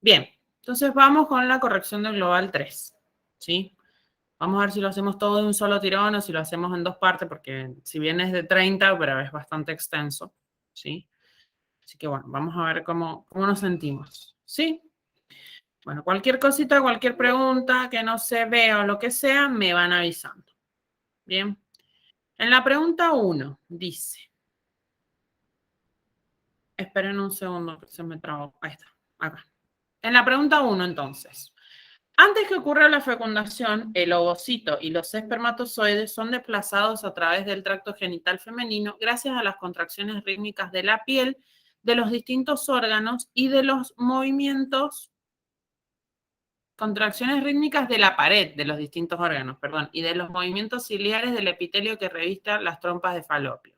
Bien, entonces vamos con la corrección del global 3, ¿sí? Vamos a ver si lo hacemos todo de un solo tirón o si lo hacemos en dos partes, porque si bien es de 30, pero es bastante extenso, ¿sí? Así que bueno, vamos a ver cómo nos sentimos, ¿sí? Bueno, cualquier cosita, cualquier pregunta que no se vea o lo que sea, me van avisando. Bien. En la pregunta 1 dice, esperen un segundo que se me trabó, ahí está, acá. En la pregunta 1 entonces, antes que ocurra la fecundación, el ovocito y los espermatozoides son desplazados a través del tracto genital femenino gracias a las contracciones rítmicas de la piel, de los distintos órganos y de los movimientos, contracciones rítmicas de la pared de los distintos órganos, perdón, y de los movimientos ciliares del epitelio que revista las trompas de falopio.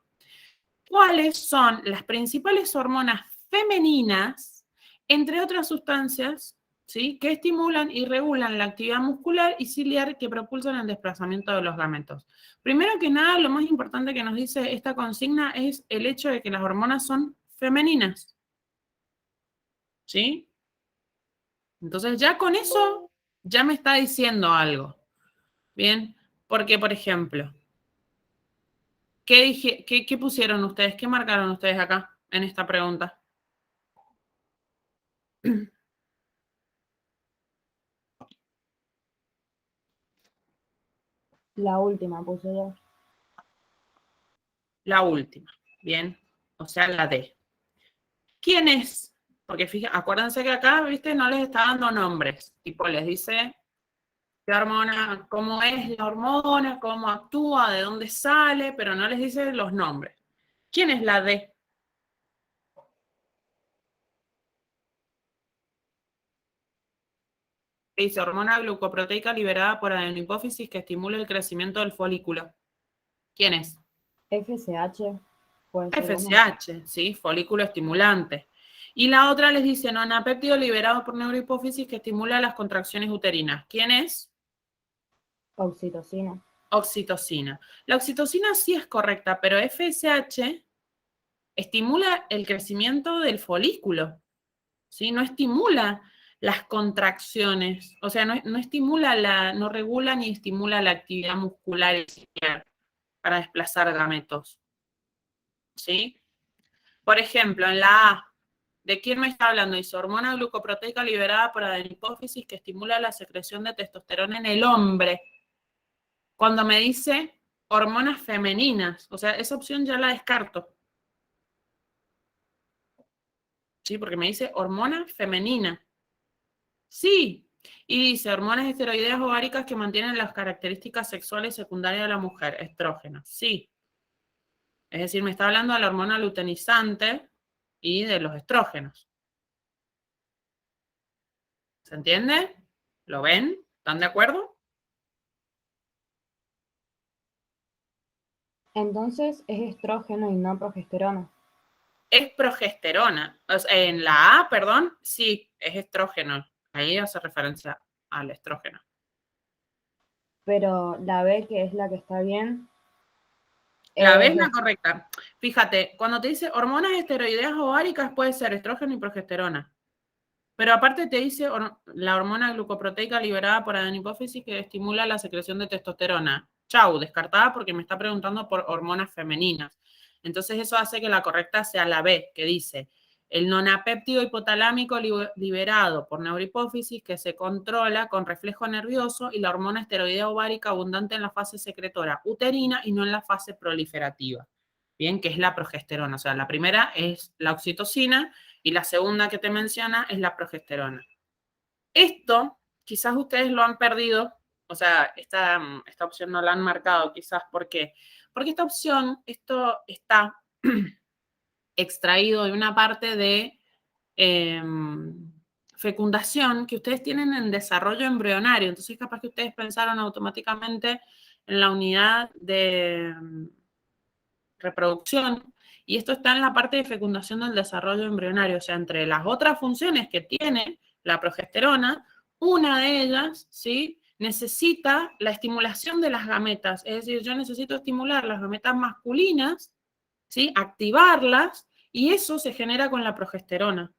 ¿Cuáles son las principales hormonas femeninas, entre otras sustancias, ¿sí?, que estimulan y regulan la actividad muscular y ciliar que propulsan el desplazamiento de los gametos? Primero que nada, lo más importante que nos dice esta consigna es el hecho de que las hormonas son femeninas, ¿sí? Entonces ya con eso ya me está diciendo algo, ¿bien? Porque, por ejemplo, ¿qué pusieron ustedes? ¿Qué marcaron ustedes acá en esta pregunta? La última puse yo. La última, ¿bien? O sea, la D. ¿Quién es? Porque fíjense, acuérdense que acá, ¿viste? No les está dando nombres. Tipo, les dice qué hormona, cómo es la hormona, cómo actúa, de dónde sale, pero no les dice los nombres. ¿Quién es la D? Dice hormona glucoproteica liberada por adenopófisis que estimula el crecimiento del folículo. ¿Quién es? FSH, puede ser una. FSH, ¿sí? Folículo estimulante. Y la otra les dice nonapéptido liberado por neurohipófisis que estimula las contracciones uterinas. ¿Quién es? Oxitocina. Oxitocina. La oxitocina sí es correcta, pero FSH estimula el crecimiento del folículo, ¿sí? No estimula las contracciones, o sea, no estimula no regula ni estimula la actividad muscular para desplazar gametos, ¿sí? Por ejemplo, en la A, ¿de quién me está hablando? Dice hormona glucoproteica liberada por adenopófisis que estimula la secreción de testosterona en el hombre. Cuando me dice hormonas femeninas, o sea, esa opción ya la descarto. Sí, porque me dice hormona femenina. Sí. Y dice hormonas esteroideas ováricas que mantienen las características sexuales secundarias de la mujer, estrógenos. Sí. Es decir, me está hablando de la hormona luteinizante y de los estrógenos. ¿Se entiende? ¿Lo ven? ¿Están de acuerdo? Entonces es estrógeno y no progesterona. Es progesterona. O sea, en la A, perdón, sí, es estrógeno. Ahí hace referencia al estrógeno. Pero la B, que es la que está bien. La B es la correcta. Fíjate, cuando te dice hormonas esteroideas ováricas puede ser estrógeno y progesterona. Pero aparte te dice la hormona glucoproteica liberada por adenopófisis que estimula la secreción de testosterona. Chau, descartada porque me está preguntando por hormonas femeninas. Entonces eso hace que la correcta sea la B, que dice el nonapéptido hipotalámico liberado por neurohipófisis que se controla con reflejo nervioso y la hormona esteroidea ovárica abundante en la fase secretora uterina y no en la fase proliferativa. Bien, que es la progesterona. O sea, la primera es la oxitocina y la segunda que te menciona es la progesterona. Esto quizás ustedes lo han perdido, o sea, esta opción no la han marcado quizás. ¿Por qué? Porque esta opción, esto está extraído de una parte de fecundación que ustedes tienen en desarrollo embrionario. Entonces, capaz que ustedes pensaron automáticamente en la unidad de reproducción, y esto está en la parte de fecundación del desarrollo embrionario. O sea, entre las otras funciones que tiene la progesterona, una de ellas, ¿sí?, necesita la estimulación de las gametas. Es decir, yo necesito estimular las gametas masculinas, ¿sí?, activarlas, y eso se genera con la progesterona.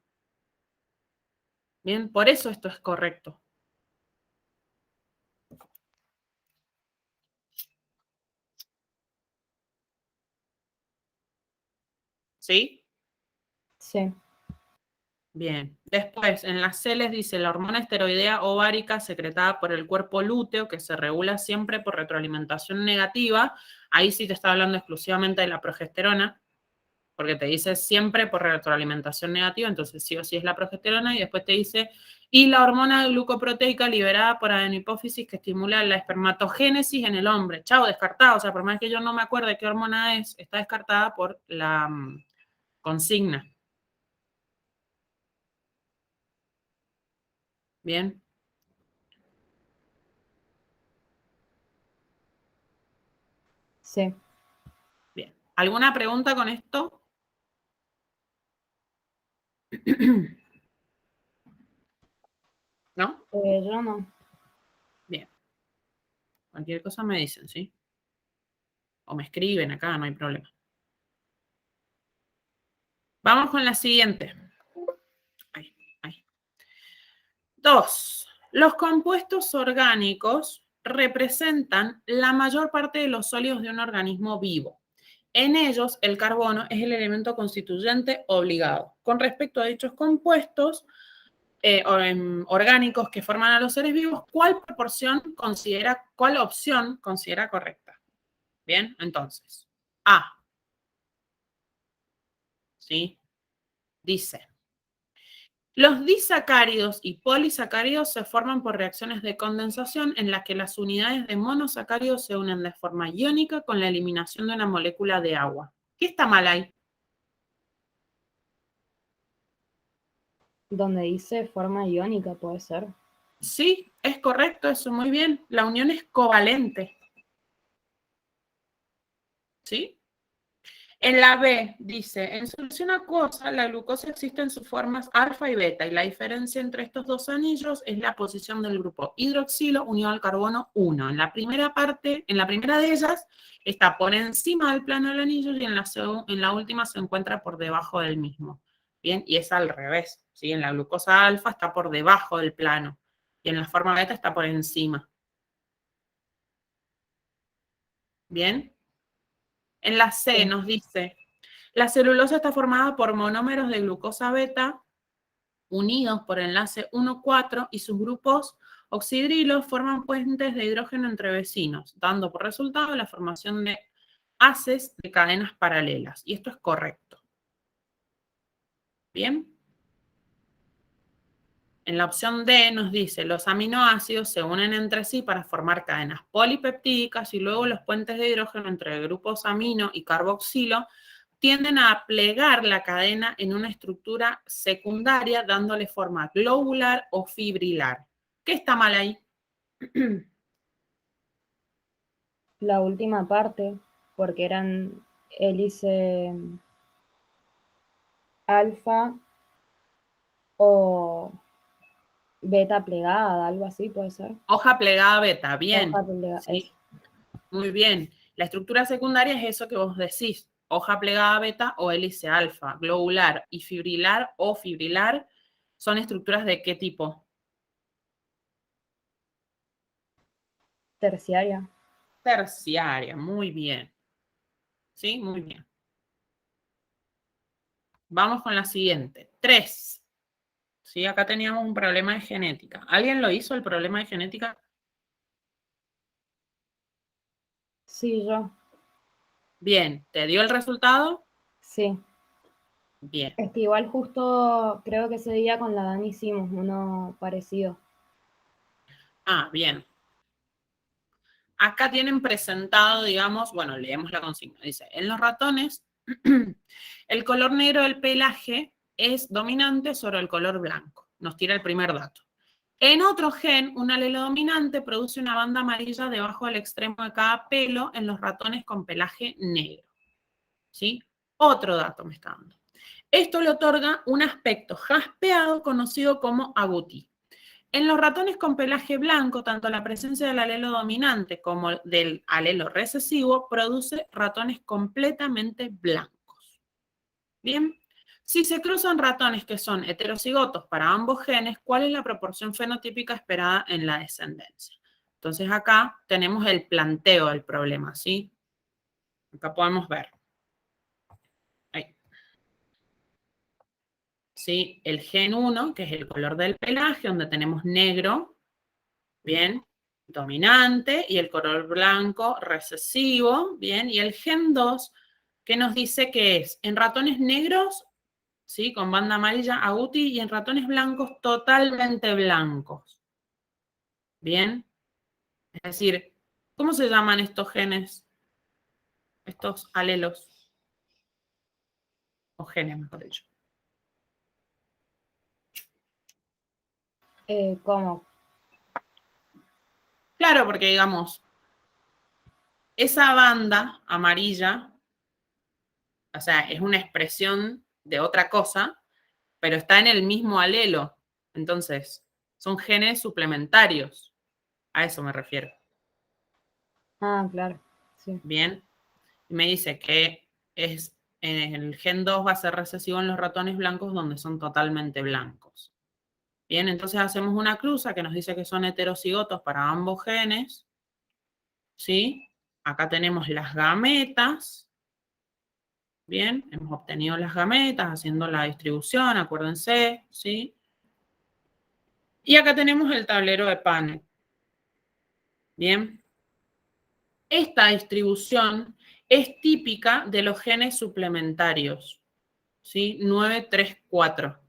Bien, por eso esto es correcto. ¿Sí? Sí. Bien. Después, en las C les dice la hormona esteroidea ovárica secretada por el cuerpo lúteo, que se regula siempre por retroalimentación negativa. Ahí sí te está hablando exclusivamente de la progesterona, porque te dice siempre por retroalimentación negativa, entonces sí o sí es la progesterona, y después te dice, y la hormona glucoproteica liberada por adenohipófisis que estimula la espermatogénesis en el hombre. Chao, descartado. O sea, por más que yo no me acuerde qué hormona es, está descartada por la consigna. Bien. Sí. Bien. ¿Alguna pregunta con esto? ¿No? Yo no. Bien. Cualquier cosa me dicen, ¿sí? O me escriben acá, no hay problema. Vamos con la siguiente. Ahí, ahí. 2. Los compuestos orgánicos representan la mayor parte de los sólidos de un organismo vivo. En ellos, el carbono es el elemento constituyente obligado. Con respecto a dichos compuestos orgánicos que forman a los seres vivos, ¿cuál opción considera correcta? Bien, entonces, A, ¿sí? Dice, los disacáridos y polisacáridos se forman por reacciones de condensación en las que las unidades de monosacáridos se unen de forma iónica con la eliminación de una molécula de agua. ¿Qué está mal ahí? Donde dice forma iónica, puede ser. Sí, es correcto, eso, muy bien. La unión es covalente. ¿Sí? En la B dice, en solución acuosa, la glucosa existe en sus formas alfa y beta, y la diferencia entre estos dos anillos es la posición del grupo hidroxilo unido al carbono 1. En la primera parte, en la primera de ellas, está por encima del plano del anillo y en la última se encuentra por debajo del mismo. Bien, y es al revés, ¿sí? En la glucosa alfa está por debajo del plano y en la forma beta está por encima. Bien. En la C nos dice, la celulosa está formada por monómeros de glucosa beta unidos por enlace 1,4 y sus grupos oxidrilos forman puentes de hidrógeno entre vecinos, dando por resultado la formación de haces de cadenas paralelas. Y esto es correcto. ¿Bien? En la opción D nos dice, los aminoácidos se unen entre sí para formar cadenas polipeptídicas y luego los puentes de hidrógeno entre grupos amino y carboxilo tienden a plegar la cadena en una estructura secundaria dándole forma globular o fibrilar. ¿Qué está mal ahí? La última parte, porque eran hélice alfa o beta plegada, algo así puede ser. Hoja plegada beta, bien. Hoja plegada, Sí, muy bien. La estructura secundaria es eso que vos decís. Hoja plegada beta o hélice alfa. Globular y fibrilar o fibrilar son estructuras de qué tipo? terciaria. Terciaria, muy bien. Sí, muy bien. Vamos con la siguiente. 3. Sí, acá teníamos un problema de genética. ¿Alguien lo hizo el problema de genética? Sí, yo. Bien. ¿Te dio el resultado? Sí. Bien. Es que igual justo creo que ese día con la Dani hicimos uno parecido. Ah, bien. Acá tienen presentado, digamos, bueno, leemos la consigna. Dice, en los ratones, el color negro del pelaje es dominante sobre el color blanco. Nos tira el primer dato. En otro gen, un alelo dominante produce una banda amarilla debajo del extremo de cada pelo en los ratones con pelaje negro. ¿Sí? Otro dato me está dando. Esto le otorga un aspecto jaspeado conocido como agouti. En los ratones con pelaje blanco, tanto la presencia del alelo dominante como del alelo recesivo produce ratones completamente blancos. Bien, Si se cruzan ratones que son heterocigotos para ambos genes, ¿cuál es la proporción fenotípica esperada en la descendencia? Entonces acá tenemos el planteo del problema, ¿sí? Acá podemos ver. Ahí. ¿Sí? El gen 1, que es el color del pelaje, donde tenemos negro, bien, dominante, y el color blanco recesivo, bien, y el gen 2, que nos dice que es en ratones negros, ¿sí? Con banda amarilla agouti, y en ratones blancos totalmente blancos. Bien, es decir, ¿cómo se llaman estos genes? Estos alelos, o genes, mejor dicho. ¿Cómo? Claro, porque digamos, esa banda amarilla, o sea, es una expresión de otra cosa, pero está en el mismo alelo. Entonces, son genes suplementarios. A eso me refiero. Ah, claro, sí. Bien. Y me dice que el gen 2 va a ser recesivo en los ratones blancos donde son totalmente blancos. Bien, entonces hacemos una cruza que nos dice que son heterocigotos para ambos genes. ¿Sí? Acá tenemos las gametas. Bien, hemos obtenido las gametas haciendo la distribución, acuérdense, ¿sí? Y acá tenemos el tablero de panel. Bien. Esta distribución es típica de los genes suplementarios, ¿sí? 934.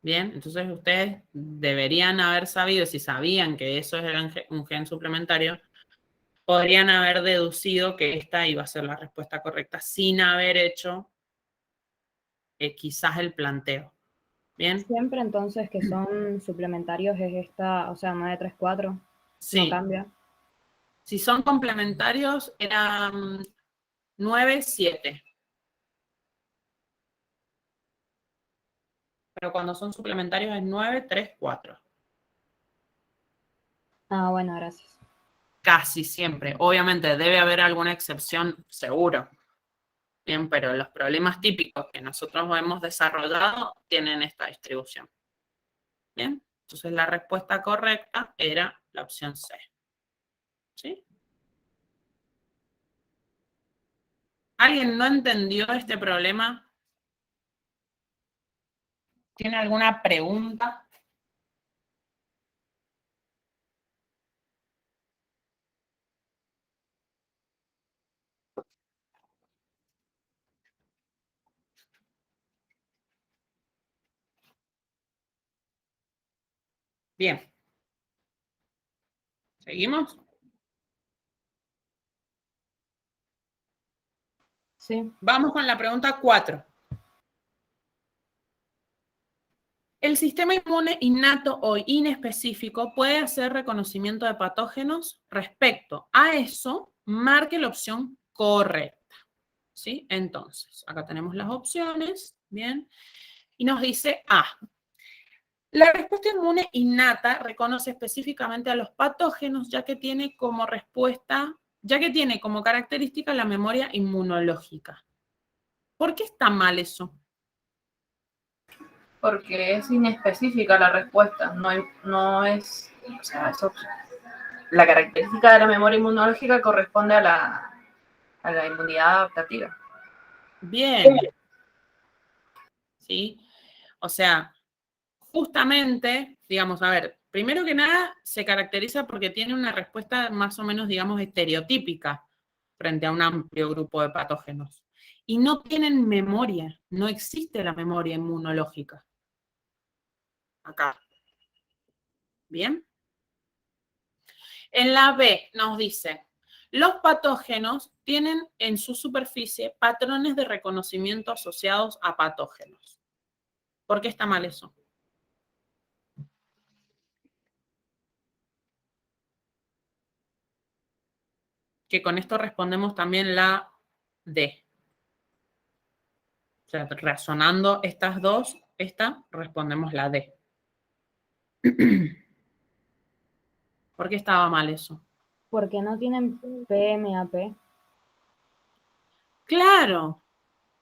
Bien, entonces ustedes deberían haber sabido, si sabían que eso era un gen suplementario, podrían haber deducido que esta iba a ser la respuesta correcta sin haber hecho quizás el planteo. Bien. Siempre entonces que son suplementarios es esta, o sea, 934, no Sí. cambia. Si son complementarios, eran 9-7. Pero cuando son suplementarios es 9-3-4. Ah, bueno, gracias. Casi siempre. Obviamente debe haber alguna excepción, seguro. Bien, pero los problemas típicos que nosotros hemos desarrollado tienen esta distribución. Bien, entonces la respuesta correcta era la opción C. ¿Sí? ¿Alguien no entendió este problema? ¿Tiene alguna pregunta? Bien. ¿Seguimos? Sí. Vamos con la pregunta 4. El sistema inmune innato o inespecífico puede hacer reconocimiento de patógenos. Respecto a eso, marque la opción correcta. ¿Sí? Entonces, acá tenemos las opciones. Bien. Y nos dice A. La respuesta inmune innata reconoce específicamente a los patógenos, ya que tiene como característica la memoria inmunológica. ¿Por qué está mal eso? Porque es inespecífica la respuesta, no es, o sea, la característica de la memoria inmunológica corresponde a la inmunidad adaptativa. Bien. ¿Sí? O sea, justamente, digamos, a ver, primero que nada, se caracteriza porque tiene una respuesta más o menos, digamos, estereotípica frente a un amplio grupo de patógenos. Y no tienen memoria, no existe la memoria inmunológica. Acá. ¿Bien? En la B nos dice, los patógenos tienen en su superficie patrones de reconocimiento asociados a patógenos. ¿Por qué está mal eso? Que con esto respondemos también la D. O sea, razonando estas dos, respondemos la D. ¿Por qué estaba mal eso? ¿Por qué no tienen PMAP? Claro.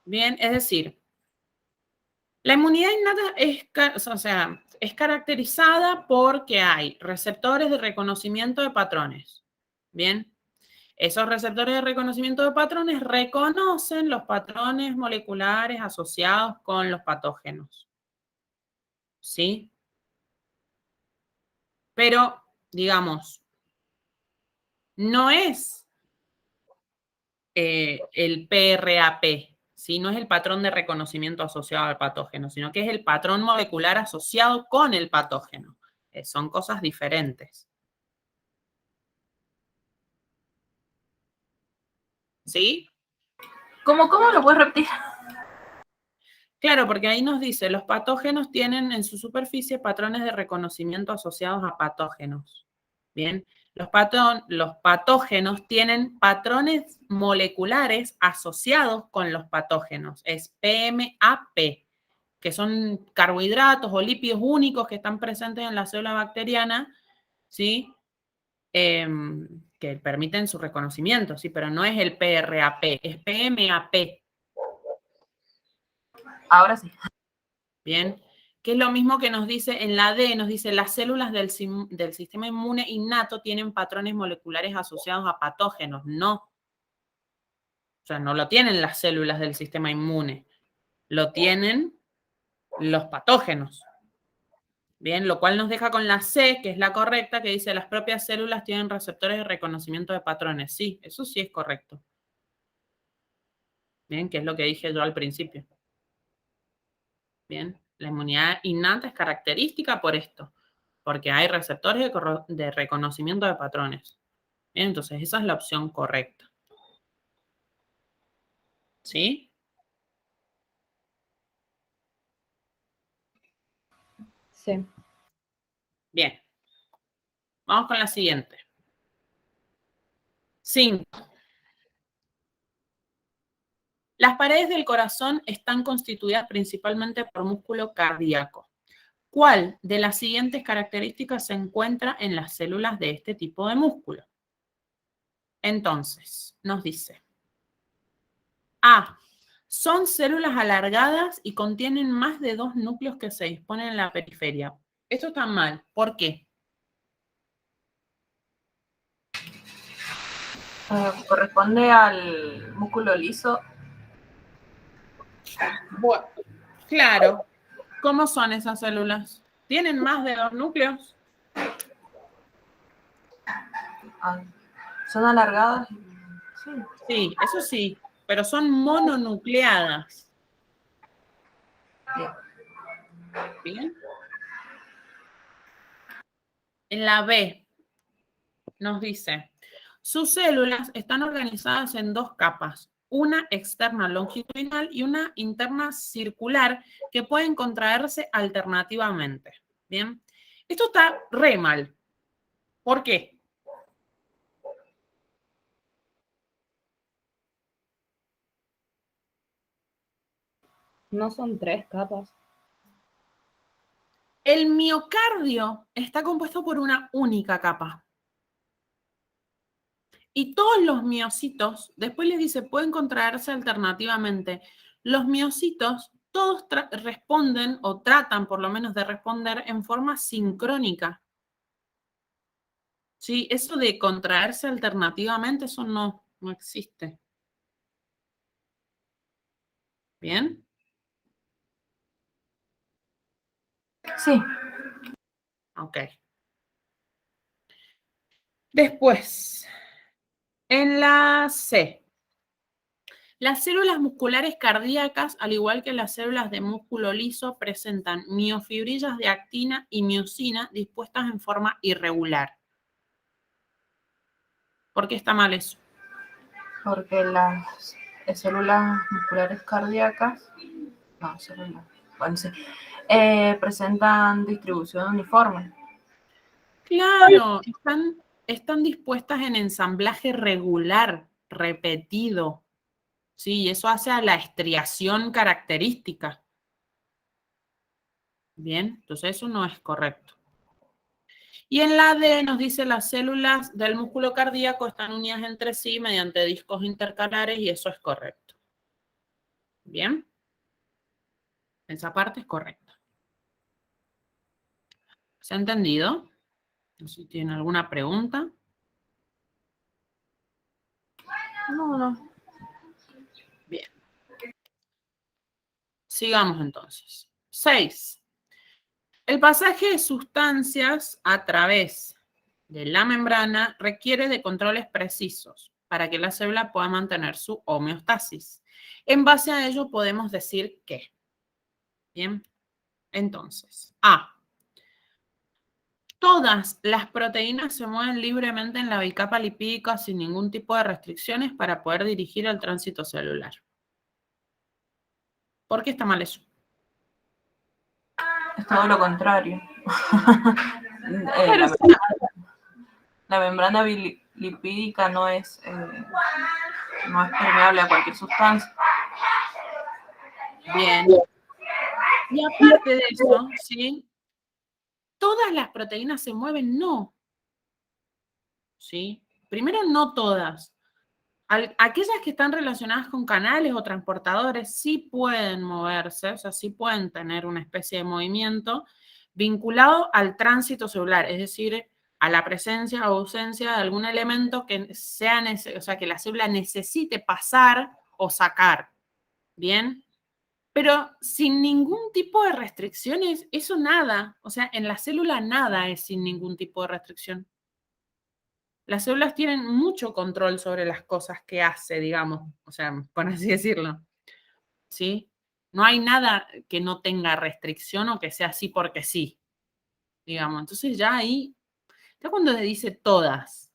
Bien, es decir, la inmunidad innata es caracterizada porque hay receptores de reconocimiento de patrones. Bien, esos receptores de reconocimiento de patrones reconocen los patrones moleculares asociados con los patógenos. ¿Sí? Pero, digamos, no es el PRAP, ¿sí? No es el patrón de reconocimiento asociado al patógeno, sino que es el patrón molecular asociado con el patógeno. Son cosas diferentes. ¿Sí? ¿Cómo lo puedes repetir? Claro, porque ahí nos dice, los patógenos tienen en su superficie patrones de reconocimiento asociados a patógenos. Bien, los patógenos tienen patrones moleculares asociados con los patógenos. Es PMAP, que son carbohidratos o lípidos únicos que están presentes en la célula bacteriana, ¿sí? Que permiten su reconocimiento, ¿sí? Pero no es el PRAP, es PMAP. Ahora sí. Bien, que es lo mismo que nos dice en la D, nos dice las células del sistema inmune innato tienen patrones moleculares asociados a patógenos. No. O sea, no lo tienen las células del sistema inmune, lo tienen los patógenos. Bien, lo cual nos deja con la C, que es la correcta, que dice las propias células tienen receptores de reconocimiento de patrones. Sí, eso sí es correcto. Bien, que es lo que dije yo al principio. Bien, la inmunidad innata es característica por esto, porque hay receptores de reconocimiento de patrones. Bien, entonces esa es la opción correcta. ¿Sí? Sí. Bien. Vamos con la siguiente. 5. Las paredes del corazón están constituidas principalmente por músculo cardíaco. ¿Cuál de las siguientes características se encuentra en las células de este tipo de músculo? Entonces, nos dice A. Son células alargadas y contienen más de 2 núcleos que se disponen en la periferia. Esto está mal. ¿Por qué? Corresponde al músculo liso. Bueno, claro. ¿Cómo son esas células? ¿Tienen más de 2 núcleos? Son alargadas. Sí. Sí, eso sí, pero son mononucleadas. Bien. ¿Bien? En la B nos dice, sus células están organizadas en 2 capas, una externa longitudinal y una interna circular que pueden contraerse alternativamente. ¿Bien? Esto está re mal. ¿Por qué? No son 3 capas. El miocardio está compuesto por una única capa. Y todos los miocitos, después les dice, pueden contraerse alternativamente. Los miocitos, todos responden o tratan por lo menos de responder en forma sincrónica. ¿Sí? Eso de contraerse alternativamente, eso no existe. ¿Bien? Sí. Ok. Después, en la C. Las células musculares cardíacas, al igual que las células de músculo liso, presentan miofibrillas de actina y miosina dispuestas en forma irregular. ¿Por qué está mal eso? Porque las células musculares cardíacas, bueno, sí, presentan distribución uniforme. Claro, están dispuestas en ensamblaje regular, repetido. Sí, y eso hace a la estriación característica. Bien, entonces eso no es correcto. Y en la D nos dice las células del músculo cardíaco están unidas entre sí mediante discos intercalares y eso es correcto. Bien. Esa parte es correcta. ¿Se ha entendido? No sé si tienen alguna pregunta. No. Bien. Sigamos entonces. 6. El pasaje de sustancias a través de la membrana requiere de controles precisos para que la célula pueda mantener su homeostasis. En base a ello podemos decir que, bien, entonces, A. Todas las proteínas se mueven libremente en la bicapa lipídica sin ningún tipo de restricciones para poder dirigir el tránsito celular. ¿Por qué está mal eso? Es todo lo contrario. Pero La membrana lipídica no es permeable a cualquier sustancia. bien. Y aparte de eso, ¿sí? ¿Todas las proteínas se mueven? No. ¿Sí? Primero, no todas. Aquellas que están relacionadas con canales o transportadores sí pueden moverse, o sea, sí pueden tener una especie de movimiento vinculado al tránsito celular, es decir, a la presencia o ausencia de algún elemento que sea, o sea, que la célula necesite pasar o sacar. ¿Bien? Pero sin ningún tipo de restricciones, eso nada. O sea, en la célula nada es sin ningún tipo de restricción. Las células tienen mucho control sobre las cosas que hace, digamos, o sea, por así decirlo. ¿Sí? No hay nada que no tenga restricción o que sea así porque sí, digamos. Entonces ya ahí, ya cuando se dice todas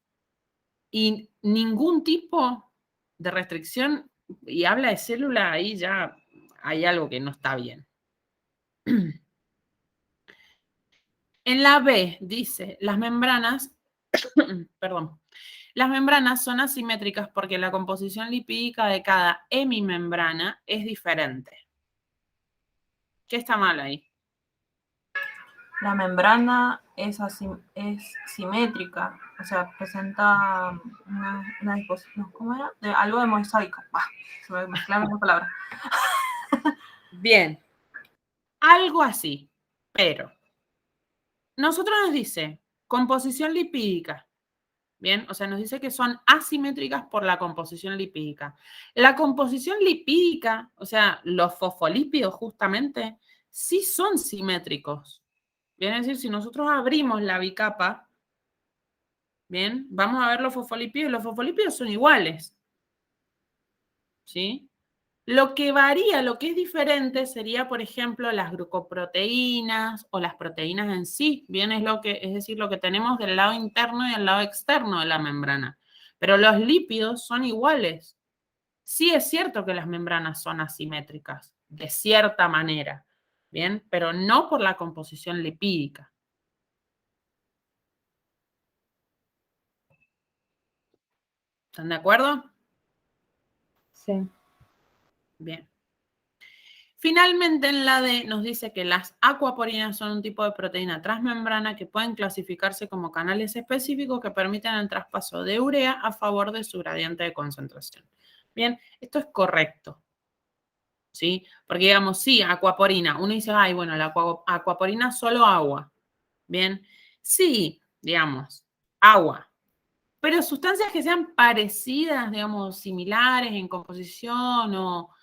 y ningún tipo de restricción y habla de célula, ahí ya hay algo que no está bien. En la B dice, las membranas, perdón, las membranas son asimétricas porque la composición lipídica de cada hemimembrana es diferente. ¿Qué está mal ahí? La membrana es simétrica, o sea, presenta una disposición, ¿cómo era? Algo de mosaico. Se me mezclaron las palabras. Bien, algo así, pero nosotros nos dice composición lipídica. Bien, o sea, nos dice que son asimétricas por la composición lipídica. La composición lipídica, o sea, los fosfolípidos justamente, sí son simétricos. Bien, es decir, si nosotros abrimos la bicapa, bien, vamos a ver los fosfolípidos y los fosfolípidos son iguales. ¿Sí? Lo que varía, lo que es diferente sería, por ejemplo, las glucoproteínas o las proteínas en sí. Bien, es decir, lo que tenemos del lado interno y del lado externo de la membrana. Pero los lípidos son iguales. Sí es cierto que las membranas son asimétricas, de cierta manera, bien, pero no por la composición lipídica. ¿Están de acuerdo? Sí. Bien. Finalmente, en la D nos dice que las acuaporinas son un tipo de proteína transmembrana que pueden clasificarse como canales específicos que permiten el traspaso de urea a favor de su gradiente de concentración. Bien, esto es correcto. ¿Sí? Porque digamos, sí, acuaporina. Uno dice, ay, bueno, la acuaporina es solo agua. Bien, sí, digamos, agua. Pero sustancias que sean parecidas, digamos, similares en composición o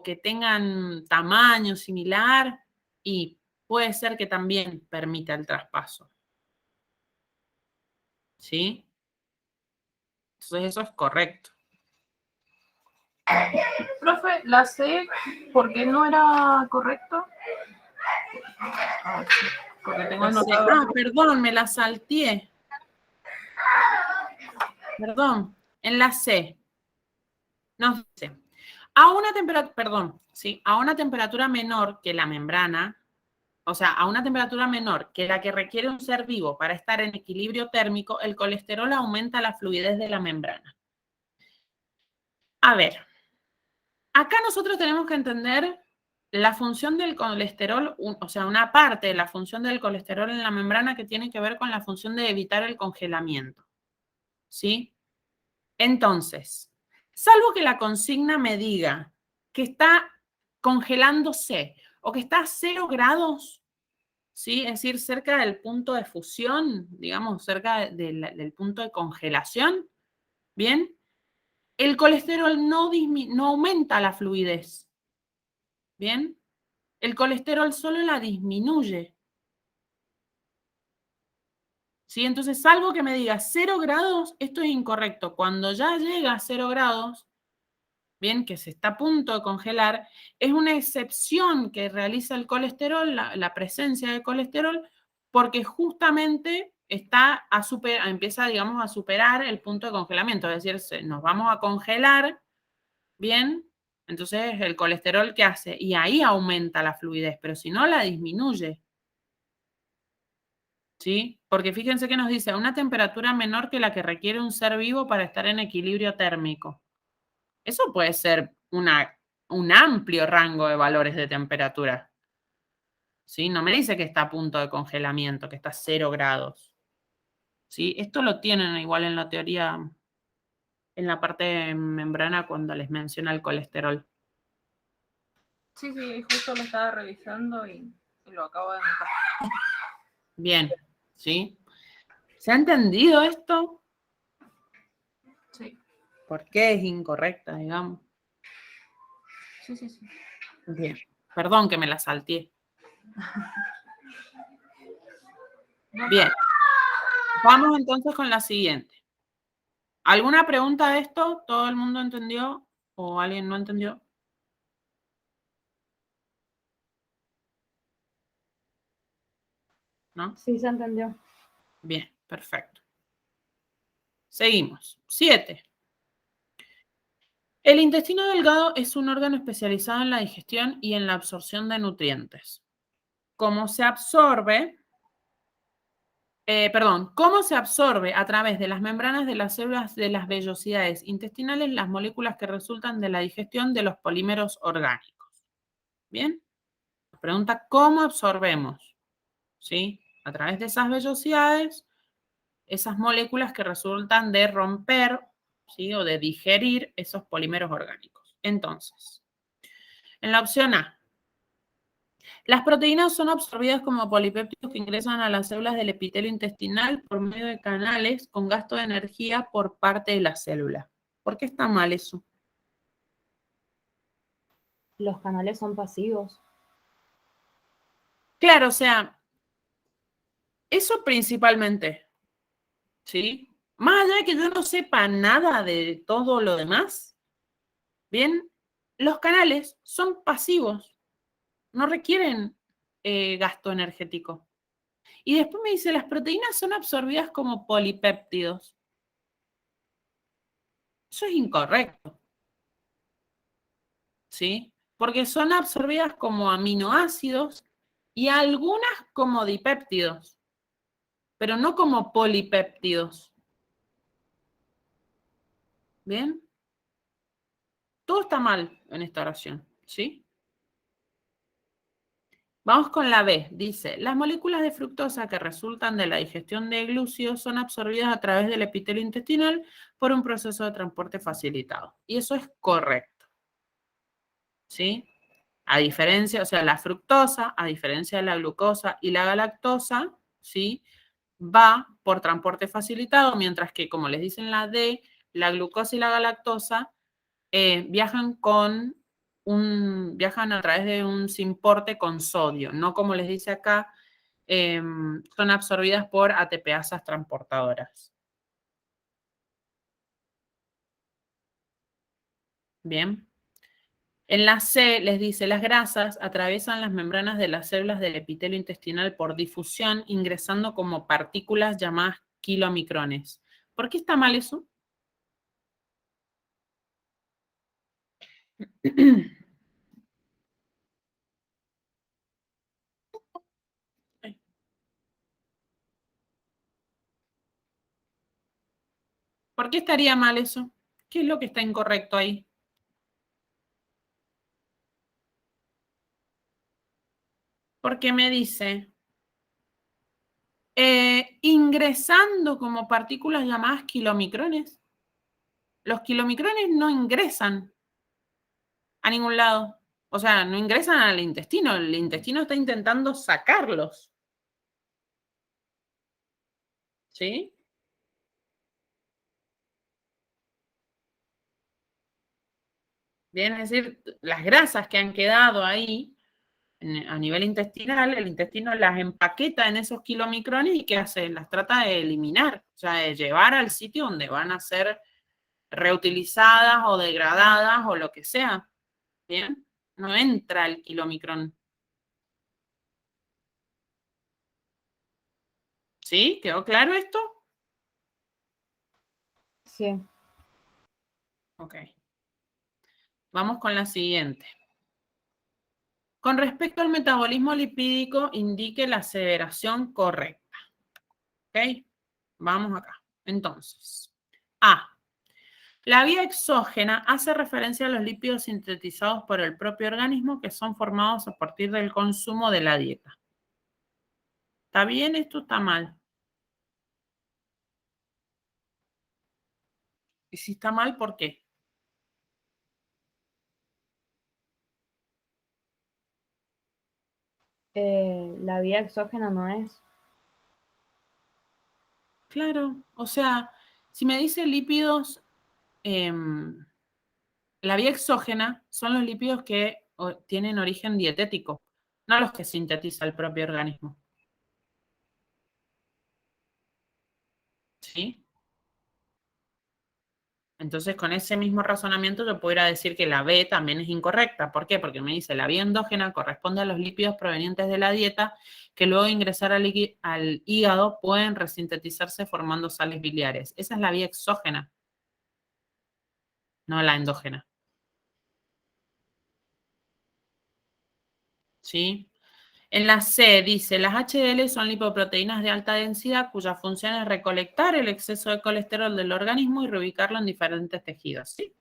que tengan tamaño similar y puede ser que también permita el traspaso. ¿Sí? Entonces eso es correcto. Profe, la C, ¿por qué no era correcto? Porque tengo anotado. Perdón, me la salteé. Perdón, en la C. Nos dice, a una temperatura menor que la membrana, o sea, a una temperatura menor que la que requiere un ser vivo para estar en equilibrio térmico, el colesterol aumenta la fluidez de la membrana. A ver, acá nosotros tenemos que entender la función del colesterol, o sea, una parte de la función del colesterol en la membrana que tiene que ver con la función de evitar el congelamiento. ¿Sí? Entonces, salvo que la consigna me diga que está congelándose o que está a 0 grados, ¿sí? Es decir, cerca del punto de fusión, digamos, cerca del punto de congelación, ¿bien? El colesterol no aumenta la fluidez, ¿bien? El colesterol solo la disminuye. ¿Sí? Entonces, salvo que me diga 0 grados, esto es incorrecto. Cuando ya llega a 0 grados, bien, que se está a punto de congelar, es una excepción que realiza el colesterol, la presencia de colesterol, porque justamente empieza, digamos, a superar el punto de congelamiento. Es decir, nos vamos a congelar, bien, entonces el colesterol, ¿qué hace? Y ahí aumenta la fluidez, pero si no, la disminuye. ¿Sí? Porque fíjense que nos dice, a una temperatura menor que la que requiere un ser vivo para estar en equilibrio térmico. Eso puede ser un amplio rango de valores de temperatura. ¿Sí? No me dice que está a punto de congelamiento, que está a 0 grados. ¿Sí? Esto lo tienen igual en la teoría, en la parte de membrana cuando les menciona el colesterol. Sí, justo lo estaba revisando y lo acabo de anotar. Bien, ¿sí? ¿Se ha entendido esto? Sí. ¿Por qué es incorrecta, digamos? Sí. Bien. Perdón que me la salteé. Bien. Vamos entonces con la siguiente. ¿Alguna pregunta de esto? ¿Todo el mundo entendió? ¿O alguien no entendió? ¿No? Sí, se entendió. Bien, perfecto. Seguimos. 7. El intestino delgado es un órgano especializado en la digestión y en la absorción de nutrientes. ¿Cómo se absorbe a través de las membranas de las células de las vellosidades intestinales las moléculas que resultan de la digestión de los polímeros orgánicos? Bien. Nos pregunta cómo absorbemos, ¿sí? A través de esas vellosidades, esas moléculas que resultan de romper, ¿sí? O de digerir esos polímeros orgánicos. Entonces, en la opción A, las proteínas son absorbidas como polipéptidos que ingresan a las células del epitelio intestinal por medio de canales con gasto de energía por parte de la célula. ¿Por qué está mal eso? Los canales son pasivos. Claro, o sea, eso principalmente, ¿sí? Más allá de que yo no sepa nada de todo lo demás, bien, los canales son pasivos, no requieren gasto energético. Y después me dice, las proteínas son absorbidas como polipéptidos. Eso es incorrecto, ¿sí? Porque son absorbidas como aminoácidos y algunas como dipéptidos, pero no como polipéptidos. ¿Bien? Todo está mal en esta oración, ¿sí? Vamos con la B. Dice, las moléculas de fructosa que resultan de la digestión de glúcidos son absorbidas a través del epitelio intestinal por un proceso de transporte facilitado. Y eso es correcto, ¿sí? A diferencia, o sea, la fructosa, a diferencia de la glucosa y la galactosa, ¿sí? Va por transporte facilitado, mientras que, como les dicen la D, la glucosa y la galactosa viajan a través de un simporte con sodio, no como les dice acá, son absorbidas por ATPasas transportadoras. Bien. En la C les dice, las grasas atraviesan las membranas de las células del epitelio intestinal por difusión, ingresando como partículas llamadas kilomicrones. ¿Por qué está mal eso? ¿Por qué estaría mal eso? ¿Qué es lo que está incorrecto ahí? Porque me dice, ingresando como partículas llamadas kilomicrones. Los kilomicrones no ingresan a ningún lado. O sea, no ingresan al intestino. El intestino está intentando sacarlos. ¿Sí? Bien, es decir, las grasas que han quedado ahí a nivel intestinal, el intestino las empaqueta en esos kilomicrones y ¿qué hace? Las trata de eliminar, o sea, de llevar al sitio donde van a ser reutilizadas o degradadas o lo que sea. ¿Bien? No entra el kilomicrón. ¿Sí? ¿Quedó claro esto? Sí. Ok. Vamos con la siguiente. Con respecto al metabolismo lipídico, indique la aseveración correcta. ¿Ok? Vamos acá. Entonces, A. La vía exógena hace referencia a los lípidos sintetizados por el propio organismo que son formados a partir del consumo de la dieta. ¿Está bien esto o está mal? Y si está mal, ¿por qué? La vía exógena no es. Claro, o sea, si me dice lípidos, la vía exógena son los lípidos que tienen origen dietético, no los que sintetiza el propio organismo. ¿Sí? Entonces, con ese mismo razonamiento yo pudiera decir que la B también es incorrecta. ¿Por qué? Porque me dice la vía endógena corresponde a los lípidos provenientes de la dieta que luego de ingresar al hígado pueden resintetizarse formando sales biliares. Esa es la vía exógena, no la endógena. ¿Sí? En la C dice, las HDL son lipoproteínas de alta densidad cuya función es recolectar el exceso de colesterol del organismo y reubicarlo en diferentes tejidos. ¿Sí?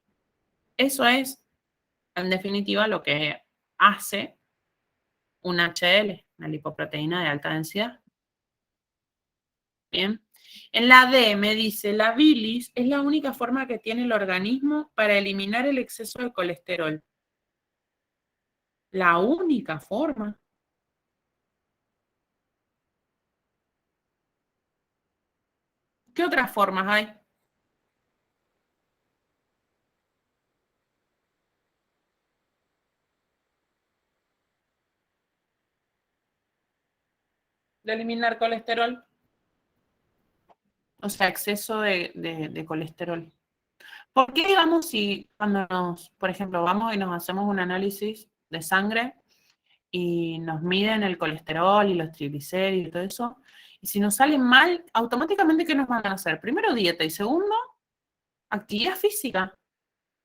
Eso es, en definitiva, lo que hace un HDL, una lipoproteína de alta densidad. Bien. En la D me dice, la bilis es la única forma que tiene el organismo para eliminar el exceso de colesterol. La única forma. ¿Qué otras formas hay? De eliminar colesterol. O sea, exceso de colesterol. ¿Por qué, digamos, si cuando por ejemplo, vamos y nos hacemos un análisis de sangre y nos miden el colesterol y los triglicéridos y todo eso, y si nos salen mal, automáticamente, ¿qué nos van a hacer? Primero, dieta y segundo, actividad física.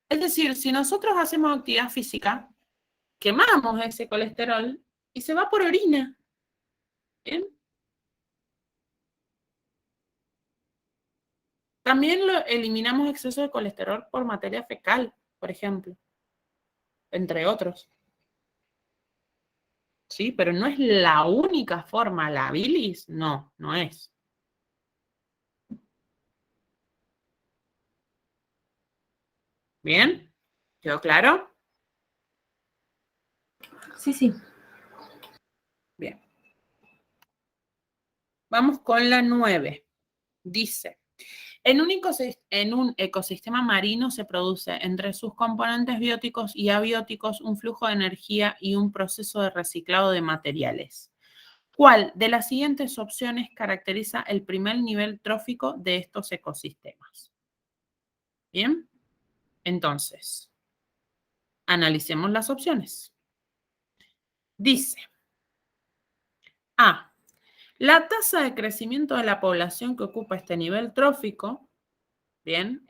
Es decir, si nosotros hacemos actividad física, quemamos ese colesterol y se va por orina. ¿Bien? También eliminamos exceso de colesterol por materia fecal, por ejemplo, entre otros. Sí, pero no es la única forma. La bilis, no, no es. ¿Bien? ¿Quedó claro? Sí, sí. Bien. Vamos con la 9. Dice, en un ecosistema marino se produce entre sus componentes bióticos y abióticos un flujo de energía y un proceso de reciclado de materiales. ¿Cuál de las siguientes opciones caracteriza el primer nivel trófico de estos ecosistemas? Bien, entonces, analicemos las opciones. Dice, A, la tasa de crecimiento de la población que ocupa este nivel trófico, bien,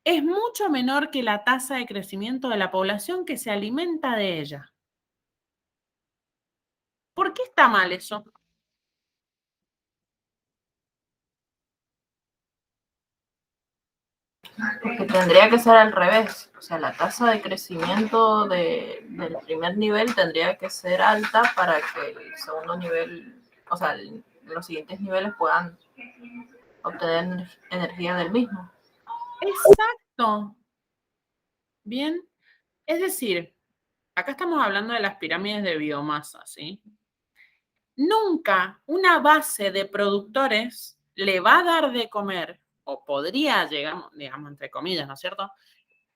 es mucho menor que la tasa de crecimiento de la población que se alimenta de ella. ¿Por qué está mal eso? Porque tendría que ser al revés. O sea, la tasa de crecimiento del primer nivel tendría que ser alta para que el segundo nivel, o sea, los siguientes niveles puedan obtener energía del mismo. Exacto. Bien, es decir, acá estamos hablando de las pirámides de biomasa, ¿sí? Nunca una base de productores le va a dar de comer, o podría llegar, digamos, entre comillas, ¿no es cierto?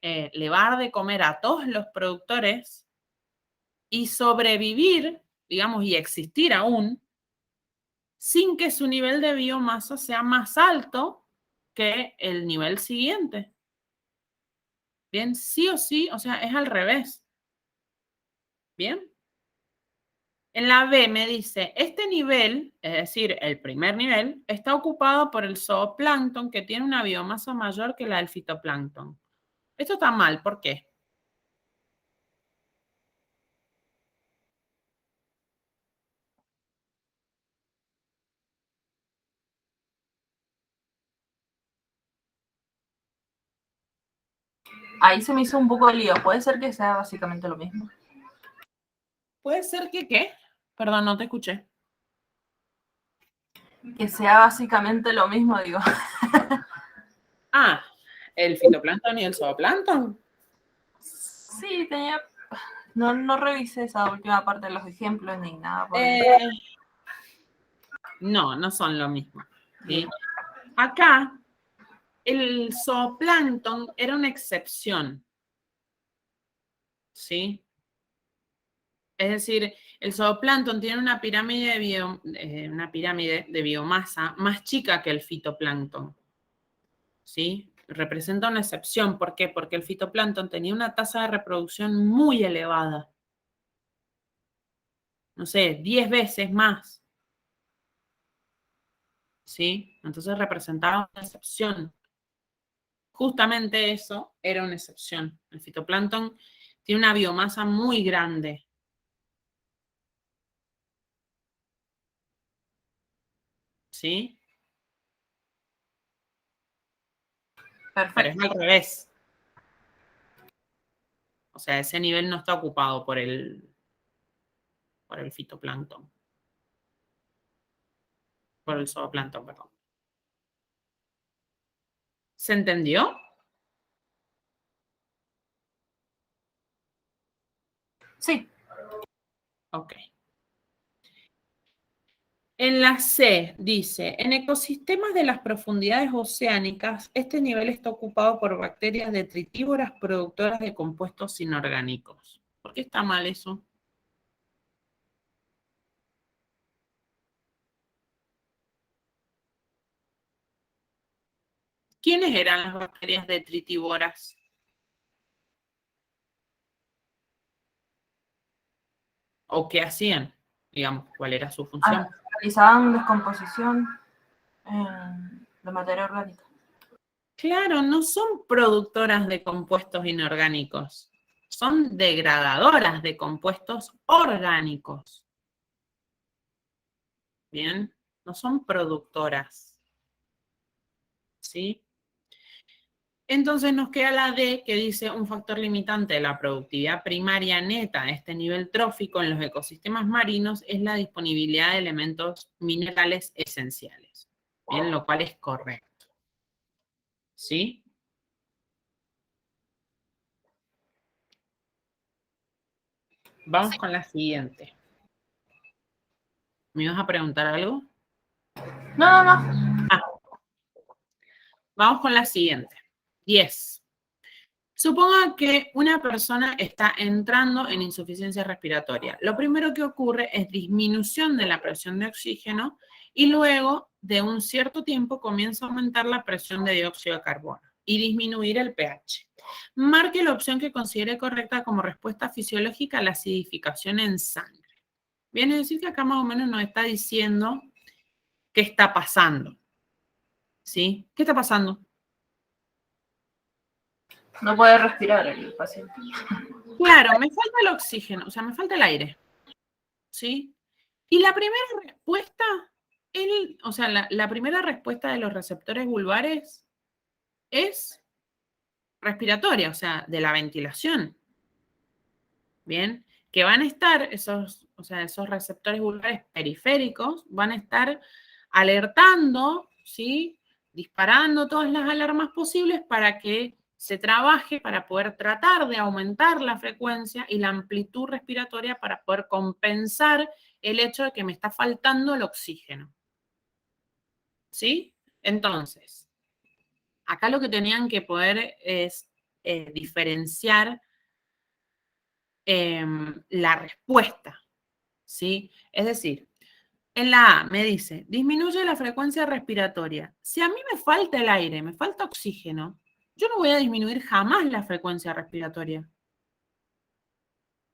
Le va a dar de comer a todos los productores y sobrevivir, digamos, y existir aún, sin que su nivel de biomasa sea más alto que el nivel siguiente. Bien, sí o sí, o sea, es al revés. Bien. En la B me dice, este nivel, es decir, el primer nivel, está ocupado por el zooplancton que tiene una biomasa mayor que la del fitoplancton. Esto está mal, ¿por qué? Ahí se me hizo un poco de lío. Puede ser que sea básicamente lo mismo. Puede ser que, ¿qué? Perdón, no te escuché. Que sea básicamente lo mismo, digo. Ah, el fitoplancton y el zooplancton. Sí, tenía... No revisé esa última parte de los ejemplos ni nada. No, no son lo mismo. ¿Sí? Acá, el zooplancton era una excepción. ¿Sí? Es decir, el zooplancton tiene una pirámide de biomasa más chica que el fitoplancton. ¿Sí? Representa una excepción. ¿Por qué? Porque el fitoplancton tenía una tasa de reproducción muy elevada. No sé, 10 veces más. ¿Sí? Entonces representaba una excepción. Justamente eso era una excepción. El fitoplancton tiene una biomasa muy grande. ¿Sí? Perfecto. Pero es al revés. O sea, ese nivel no está ocupado por el fitoplancton. Por el zooplancton, perdón. ¿Se entendió? Sí. Ok. En la C dice, en ecosistemas de las profundidades oceánicas, este nivel está ocupado por bacterias detritívoras productoras de compuestos inorgánicos. ¿Por qué está mal eso? ¿Quiénes eran las bacterias detritívoras? ¿O qué hacían? Digamos, ¿cuál era su función? Realizaban descomposición de materia orgánica. Claro, no son productoras de compuestos inorgánicos, son degradadoras de compuestos orgánicos. Bien, no son productoras. ¿Sí? Entonces nos queda la D que dice un factor limitante de la productividad primaria neta a este nivel trófico en los ecosistemas marinos es la disponibilidad de elementos minerales esenciales. Bien, lo cual es correcto. ¿Sí? Vamos con la siguiente. ¿Me ibas a preguntar algo? No. Vamos con la siguiente. 10. Suponga que una persona está entrando en insuficiencia respiratoria. Lo primero que ocurre es disminución de la presión de oxígeno y luego de un cierto tiempo comienza a aumentar la presión de dióxido de carbono y disminuir el pH. Marque la opción que considere correcta como respuesta fisiológica a la acidificación en sangre. Viene a decir que acá más o menos nos está diciendo qué está pasando. ¿Sí? ¿Qué está pasando? No puede respirar el paciente. Claro, me falta el oxígeno, o sea, me falta el aire. ¿Sí? Y la primera respuesta, la primera respuesta de los receptores vulvares es respiratoria, o sea, de la ventilación. Bien, que van a estar esos receptores vulvares periféricos, van a estar alertando, ¿sí? Disparando todas las alarmas posibles para que se trabaje para poder tratar de aumentar la frecuencia y la amplitud respiratoria para poder compensar el hecho de que me está faltando el oxígeno. ¿Sí? Entonces, acá lo que tenían que poder es diferenciar la respuesta, ¿sí? Es decir, en la A me dice, disminuye la frecuencia respiratoria. Si a mí me falta el aire, me falta oxígeno, yo no voy a disminuir jamás la frecuencia respiratoria.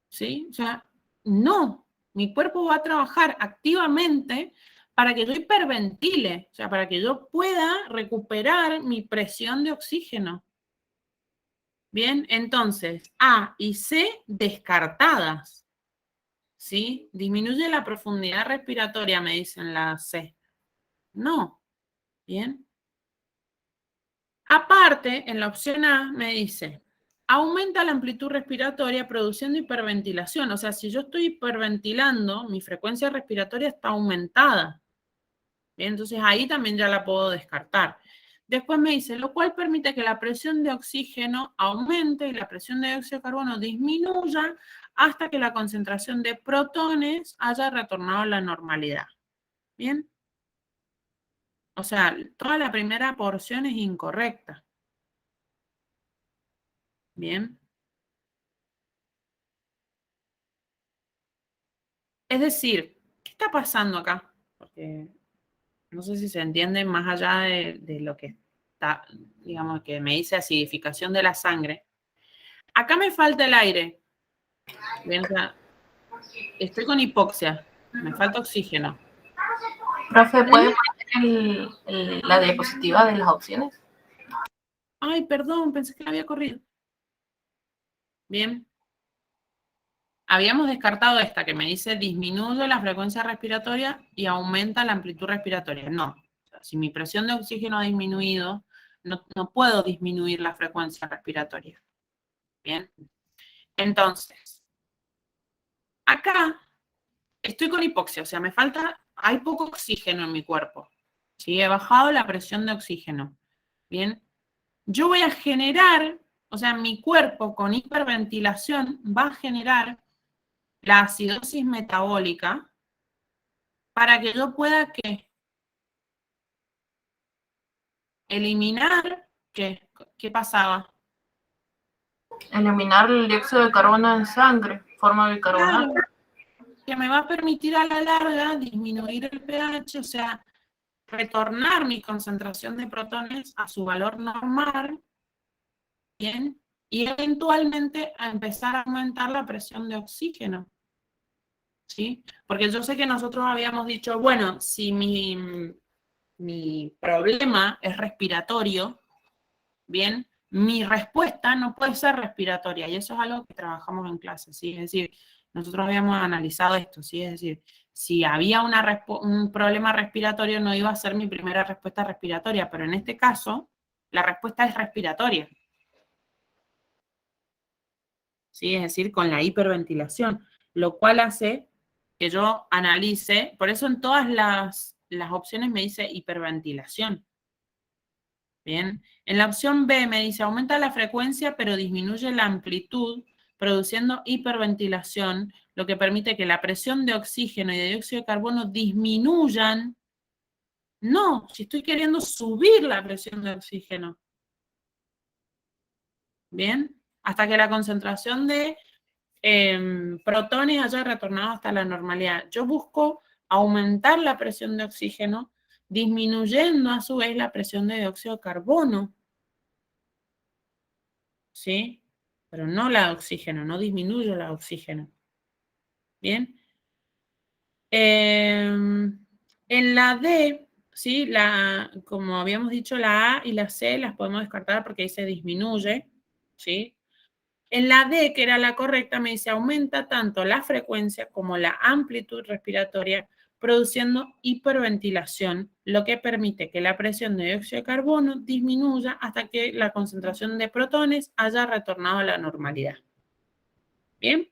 ¿Sí? O sea, no. Mi cuerpo va a trabajar activamente para que yo hiperventile, o sea, para que yo pueda recuperar mi presión de oxígeno. Bien, entonces, A y C descartadas. ¿Sí? Disminuye la profundidad respiratoria, me dicen la C. No. Bien. Aparte, en la opción A me dice, aumenta la amplitud respiratoria produciendo hiperventilación. O sea, si yo estoy hiperventilando, mi frecuencia respiratoria está aumentada. Bien, entonces ahí también ya la puedo descartar. Después me dice, lo cual permite que la presión de oxígeno aumente y la presión de dióxido de carbono disminuya hasta que la concentración de protones haya retornado a la normalidad. Bien. O sea, toda la primera porción es incorrecta. Bien. Es decir, ¿qué está pasando acá? Porque no sé si se entiende más allá de lo que está, digamos, que me dice acidificación de la sangre. Acá me falta el aire. Bien, o sea, estoy con hipoxia, me falta oxígeno. Profe, ¿puede poner la diapositiva de las opciones? Ay, perdón, pensé que la había corrido. Bien. Habíamos descartado esta que me dice disminuye la frecuencia respiratoria y aumenta la amplitud respiratoria. No. O sea, si mi presión de oxígeno ha disminuido, no puedo disminuir la frecuencia respiratoria. Bien. Entonces, acá estoy con hipoxia, o sea, hay poco oxígeno en mi cuerpo. ¿Sí? He bajado la presión de oxígeno. Bien. Yo voy a generar, o sea, mi cuerpo con hiperventilación va a generar la acidosis metabólica para que yo pueda eliminar, ¿qué pasaba? Eliminar el dióxido de carbono en sangre, forma bicarbonato. Claro, que me va a permitir a la larga disminuir el pH, o sea, retornar mi concentración de protones a su valor normal, ¿bien? Y eventualmente a empezar a aumentar la presión de oxígeno, ¿sí? Porque yo sé que nosotros habíamos dicho, bueno, si mi problema es respiratorio, ¿bien? Mi respuesta no puede ser respiratoria, y eso es algo que trabajamos en clase, ¿sí? Es decir, nosotros habíamos analizado esto, ¿sí? Es decir, si había un problema respiratorio, no iba a ser mi primera respuesta respiratoria, pero en este caso, la respuesta es respiratoria, ¿sí? Es decir, con la hiperventilación, lo cual hace que yo analice, por eso en todas las opciones me dice hiperventilación. Bien, en la opción B me dice aumenta la frecuencia pero disminuye la amplitud, produciendo hiperventilación, lo que permite que la presión de oxígeno y de dióxido de carbono disminuyan. No, si estoy queriendo subir la presión de oxígeno. Bien, hasta que la concentración de protones haya retornado hasta la normalidad. Yo busco aumentar la presión de oxígeno, disminuyendo a su vez la presión de dióxido de carbono. ¿Sí? Pero no la de oxígeno, no disminuyo la de oxígeno. ¿Bien? En la D, ¿sí? Como habíamos dicho, la A y la C las podemos descartar porque ahí se disminuye, ¿sí? En la D, que era la correcta, me dice aumenta tanto la frecuencia como la amplitud respiratoria, produciendo hiperventilación, lo que permite que la presión de dióxido de carbono disminuya hasta que la concentración de protones haya retornado a la normalidad. ¿Bien?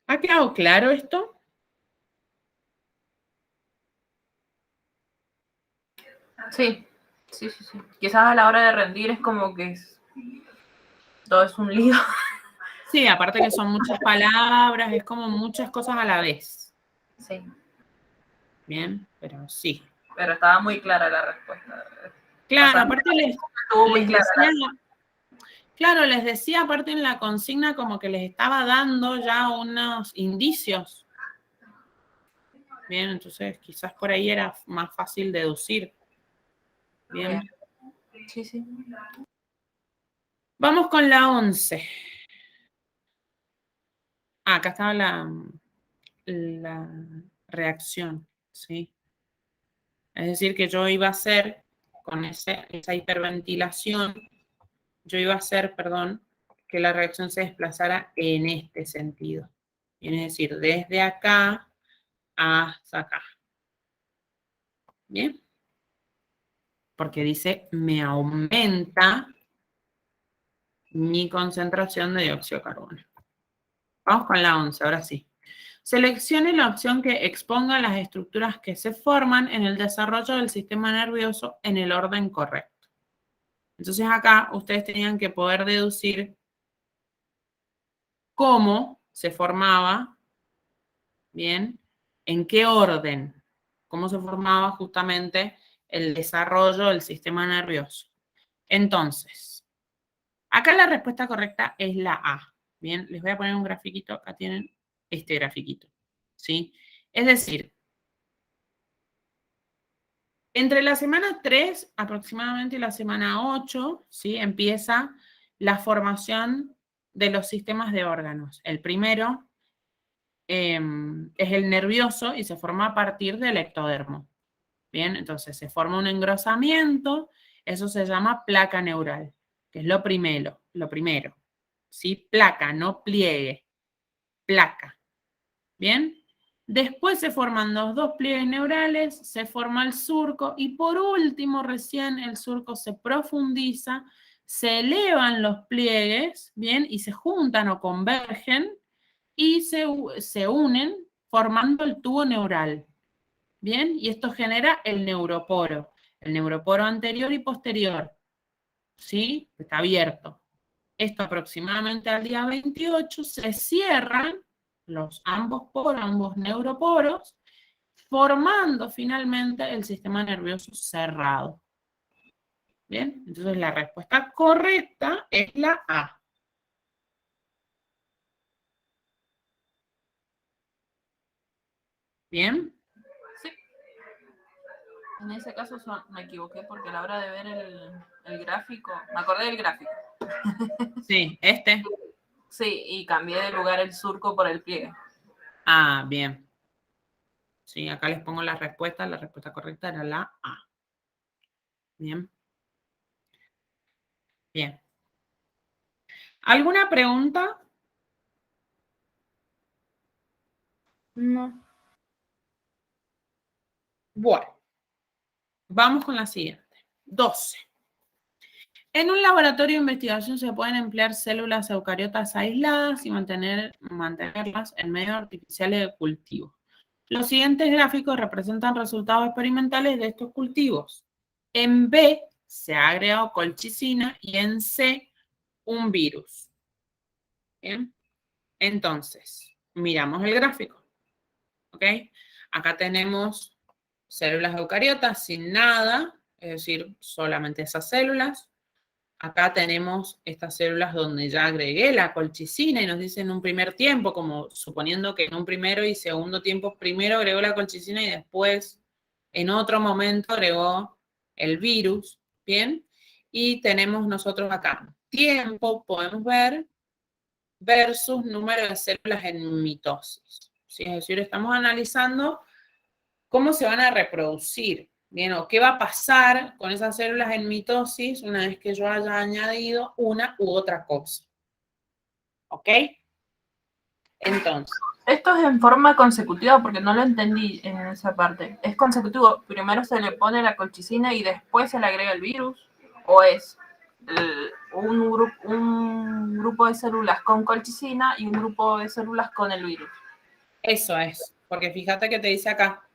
¿Ha quedado claro esto? Sí. Sí, sí, sí. Quizás a la hora de rendir es como que todo es un lío. Sí, aparte que son muchas palabras, es como muchas cosas a la vez. Sí. Bien, pero sí. Pero estaba muy clara la respuesta. Claro, O sea, aparte estuvo muy les clara decía, claro, les decía aparte en la consigna como que les estaba dando ya unos indicios. Bien, entonces quizás por ahí era más fácil deducir. Bien. Sí, sí. Vamos con la 11. Ah, acá estaba la reacción, ¿sí? Es decir, que yo iba a hacer, con esa hiperventilación, yo iba a hacer, perdón, que la reacción se desplazara en este sentido. Es decir, desde acá hasta acá. ¿Bien? Porque dice, me aumenta mi concentración de dióxido de carbono. Vamos con la 11, ahora sí. Seleccione la opción que exponga las estructuras que se forman en el desarrollo del sistema nervioso en el orden correcto. Entonces acá ustedes tenían que poder deducir cómo se formaba, ¿bien? ¿En qué orden? Cómo se formaba justamente el desarrollo del sistema nervioso. Entonces, acá la respuesta correcta es la A. Bien, les voy a poner un grafiquito. Acá tienen este grafiquito. ¿Sí? Es decir, entre la semana 3 aproximadamente y la semana 8, ¿sí? Empieza la formación de los sistemas de órganos. El primero es el nervioso y se forma a partir del ectodermo. Bien, entonces se forma un engrosamiento, eso se llama placa neural, que es lo primero, ¿sí? Placa, no pliegue, placa. Bien, después se forman los dos pliegues neurales, se forma el surco y por último recién el surco se profundiza, se elevan los pliegues, bien, y se juntan o convergen y se unen formando el tubo neural. Bien, y esto genera el neuroporo anterior y posterior, ¿sí? Está abierto. Esto aproximadamente al día 28 se cierran ambos poros, ambos neuroporos, formando finalmente el sistema nervioso cerrado. Bien, entonces la respuesta correcta es la A. Bien. Sí. En ese caso me equivoqué porque a la hora de ver el gráfico, me acordé del gráfico. Sí, este. Sí, y cambié de lugar el surco por el pliegue. Ah, bien. Sí, acá les pongo la respuesta correcta era la A. Bien. Bien. ¿Alguna pregunta? No. Bueno, vamos con la siguiente. 12. En un laboratorio de investigación se pueden emplear células eucariotas aisladas y mantenerlas en medios artificiales de cultivo. Los siguientes gráficos representan resultados experimentales de estos cultivos. En B se ha agregado colchicina y en C un virus. Bien, entonces, miramos el gráfico. ¿Ok? Acá tenemos células eucariotas sin nada, es decir, solamente esas células. Acá tenemos estas células donde ya agregué la colchicina y nos dice en un primer tiempo, como suponiendo que en un primero y segundo tiempo, primero agregó la colchicina y después en otro momento agregó el virus, ¿bien? Y tenemos nosotros acá tiempo, podemos ver, versus número de células en mitosis. ¿Sí? Es decir, estamos analizando cómo se van a reproducir, ¿bien? O qué va a pasar con esas células en mitosis una vez que yo haya añadido una u otra cosa. ¿Ok? Entonces. Esto es en forma consecutiva porque no lo entendí en esa parte. ¿Es consecutivo? ¿Primero se le pone la colchicina y después se le agrega el virus? ¿O es un grupo de células con colchicina y un grupo de células con el virus? Eso es, porque fíjate que te dice acá,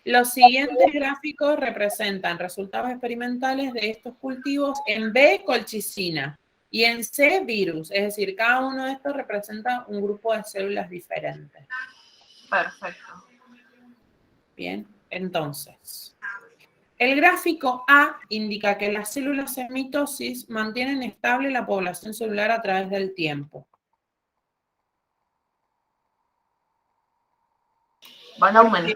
Los siguientes gráficos representan resultados experimentales de estos cultivos en B, colchicina, y en C, virus. Es decir, cada uno de estos representa un grupo de células diferentes. Perfecto. Bien, entonces, el gráfico A indica que las células en mitosis mantienen estable la población celular a través del tiempo. Van aumentando.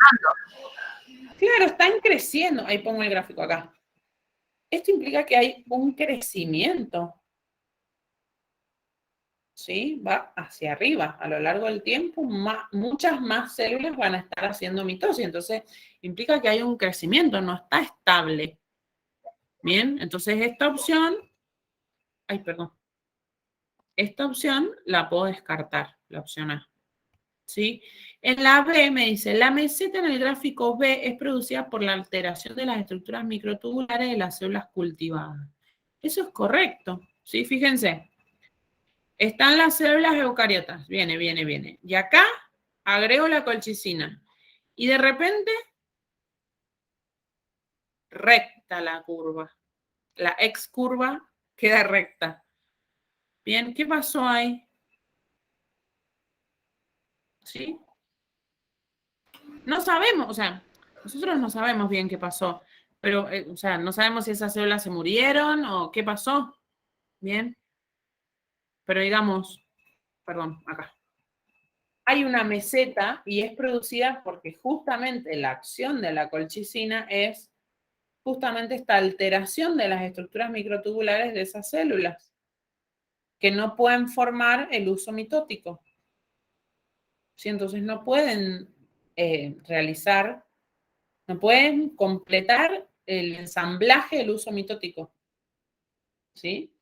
Claro, están creciendo. Ahí pongo el gráfico acá. Esto implica que hay un crecimiento. ¿Sí? Va hacia arriba. A lo largo del tiempo, muchas más células van a estar haciendo mitosis. Entonces, implica que hay un crecimiento, no está estable. Bien, entonces esta opción, esta opción la puedo descartar, la opción A. ¿Sí? En la B me dice, la meseta en el gráfico B es producida por la alteración de las estructuras microtubulares de las células cultivadas. Eso es correcto, ¿sí? Fíjense. Están las células eucariotas. Viene. Y acá agrego la colchicina. Y de repente, recta la curva. La X curva queda recta. Bien, ¿qué pasó ahí? ¿Sí? No sabemos, o sea, nosotros no sabemos bien qué pasó. Pero, o sea, no sabemos si esas células se murieron o qué pasó. Bien. Pero digamos, perdón, acá. Hay una meseta y es producida porque justamente la acción de la colchicina es justamente esta alteración de las estructuras microtubulares de esas células que no pueden formar el uso mitótico. ¿Sí? Entonces no pueden no pueden completar el ensamblaje del uso mitótico. ¿Sí?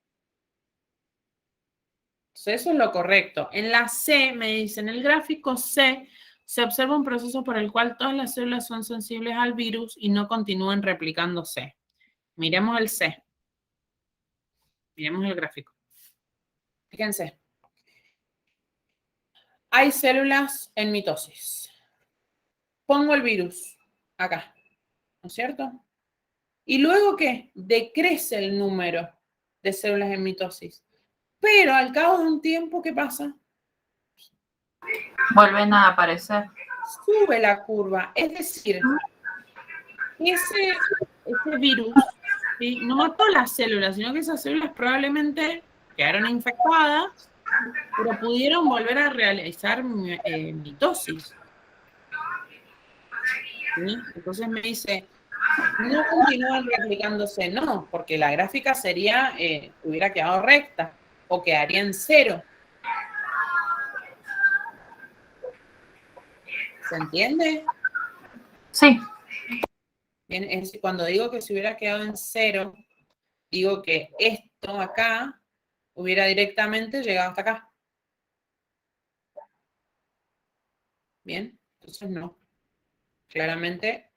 Entonces eso es lo correcto. En la C, me dice, en el gráfico C, se observa un proceso por el cual todas las células son sensibles al virus y no continúan replicándose. Miremos el C. Miremos el gráfico. Fíjense. Hay células en mitosis. Pongo el virus acá, ¿no es cierto? ¿Y luego qué? Decrece el número de células en mitosis. Pero al cabo de un tiempo, ¿qué pasa? Vuelven a aparecer. Sube la curva. Es decir, ese virus, ¿sí?, no mató las células, sino que esas células probablemente quedaron infectadas, pero pudieron volver a realizar mitosis. ¿Sí? Entonces me dice, no continúan replicándose, no, porque la gráfica sería, hubiera quedado recta o quedaría en 0. ¿Se entiende? Sí. Bien, es decir, cuando digo que se hubiera quedado en 0, digo que esto acá hubiera directamente llegado hasta acá. Bien, entonces no. Claramente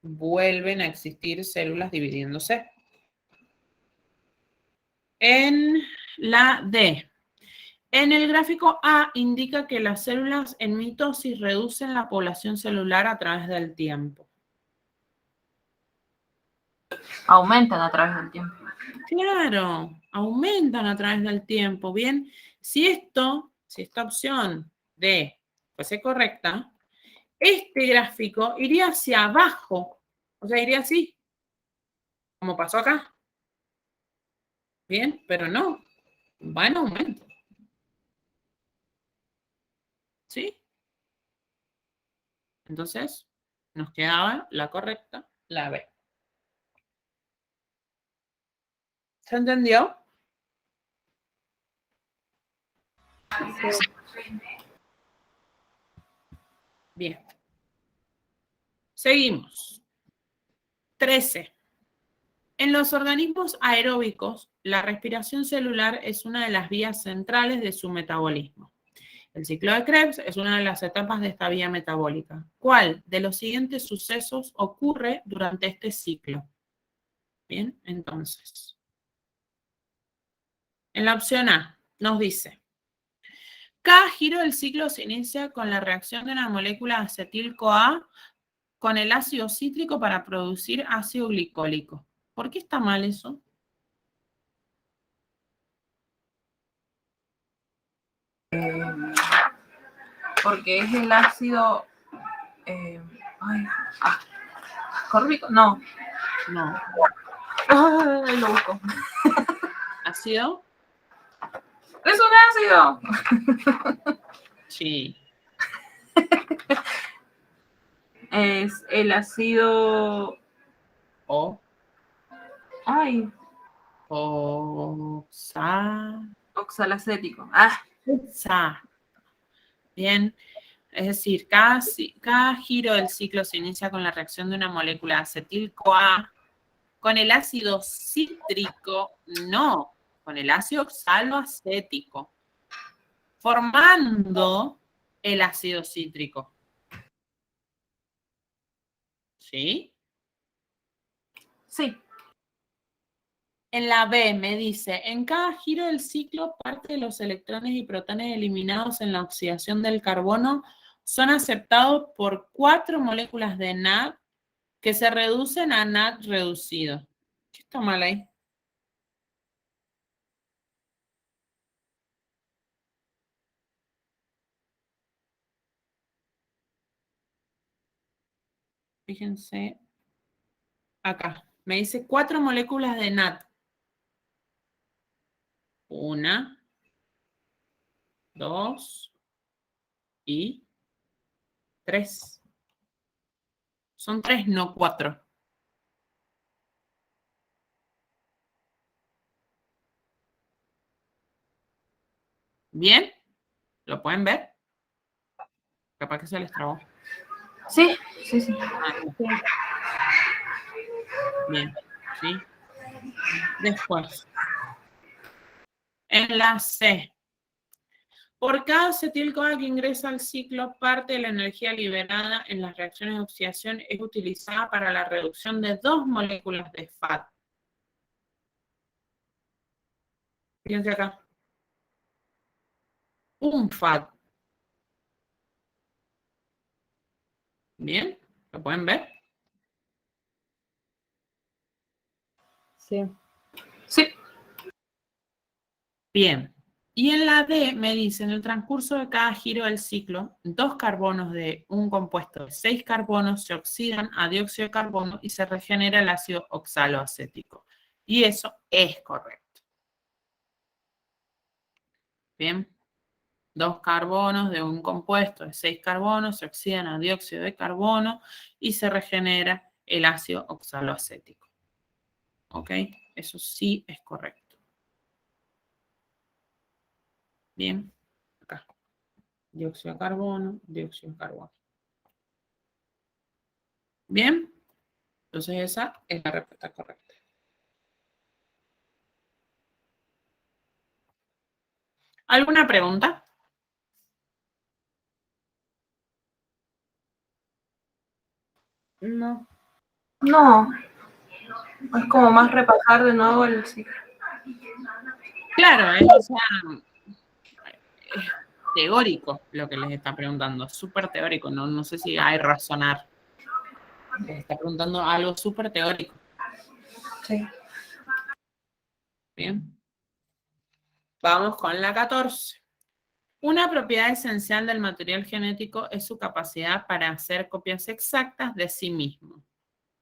vuelven a existir células dividiéndose. En la D. En el gráfico A indica que las células en mitosis reducen la población celular a través del tiempo. Aumentan a través del tiempo. Claro, aumentan a través del tiempo. Bien, si esta opción D fuese correcta, este gráfico iría hacia abajo. O sea, iría así, como pasó acá. Bien, pero no, va en aumento. ¿Sí? Entonces, nos quedaba la correcta, la B. ¿Se entendió? Bien. Seguimos. 13. En los organismos aeróbicos, la respiración celular es una de las vías centrales de su metabolismo. El ciclo de Krebs es una de las etapas de esta vía metabólica. ¿Cuál de los siguientes sucesos ocurre durante este ciclo? Bien, entonces. En la opción A nos dice, cada giro del ciclo se inicia con la reacción de una molécula acetil-CoA con el ácido cítrico para producir ácido glicólico. ¿Por qué está mal eso? Porque es el ácido... ¿Córbico? No. No. Ahí lo busco. ¿Ácido? ¡Es un ácido! Sí. Es el ácido... O. Ay, oxalacético. Exacto. Bien. Es decir, cada giro del ciclo se inicia con la reacción de una molécula de acetil-CoA con el ácido cítrico, no, con el ácido oxaloacético, formando el ácido cítrico. ¿Sí? Sí. En la B me dice, en cada giro del ciclo, parte de los electrones y protones eliminados en la oxidación del carbono son aceptados por 4 moléculas de NAD que se reducen a NAD reducido. ¿Qué está mal ahí? Fíjense acá. Me dice 4 moléculas de NAD. 1, 2 y 3. Son 3, no 4. ¿Bien? ¿Lo pueden ver? Capaz que se les trabó. Sí, sí, sí. Sí. Bien, ¿sí? Después, en la C. Por cada acetil-CoA que ingresa al ciclo, parte de la energía liberada en las reacciones de oxidación es utilizada para la reducción de 2 moléculas de FAD. Fíjense acá. Un FAD. ¿Bien? ¿Lo pueden ver? Sí. Sí. Bien. Y en la D me dice, en el transcurso de cada giro del ciclo, 2 carbonos de un compuesto de 6 carbonos se oxidan a dióxido de carbono y se regenera el ácido oxaloacético. Y eso es correcto. Bien. 2 carbonos de un compuesto de 6 carbonos se oxidan a dióxido de carbono y se regenera el ácido oxaloacético. ¿Ok? Eso sí es correcto. Bien. Acá. Dióxido de carbono, dióxido de carbono. Bien. Entonces esa es la respuesta correcta. ¿Alguna pregunta? No. No. Es como más repasar de nuevo el ciclo. Claro, o sea, es teórico lo que les está preguntando, súper teórico, no sé si hay razonar. Les está preguntando algo súper teórico. Sí. Bien. Vamos con la 14. Una propiedad esencial del material genético es su capacidad para hacer copias exactas de sí mismo.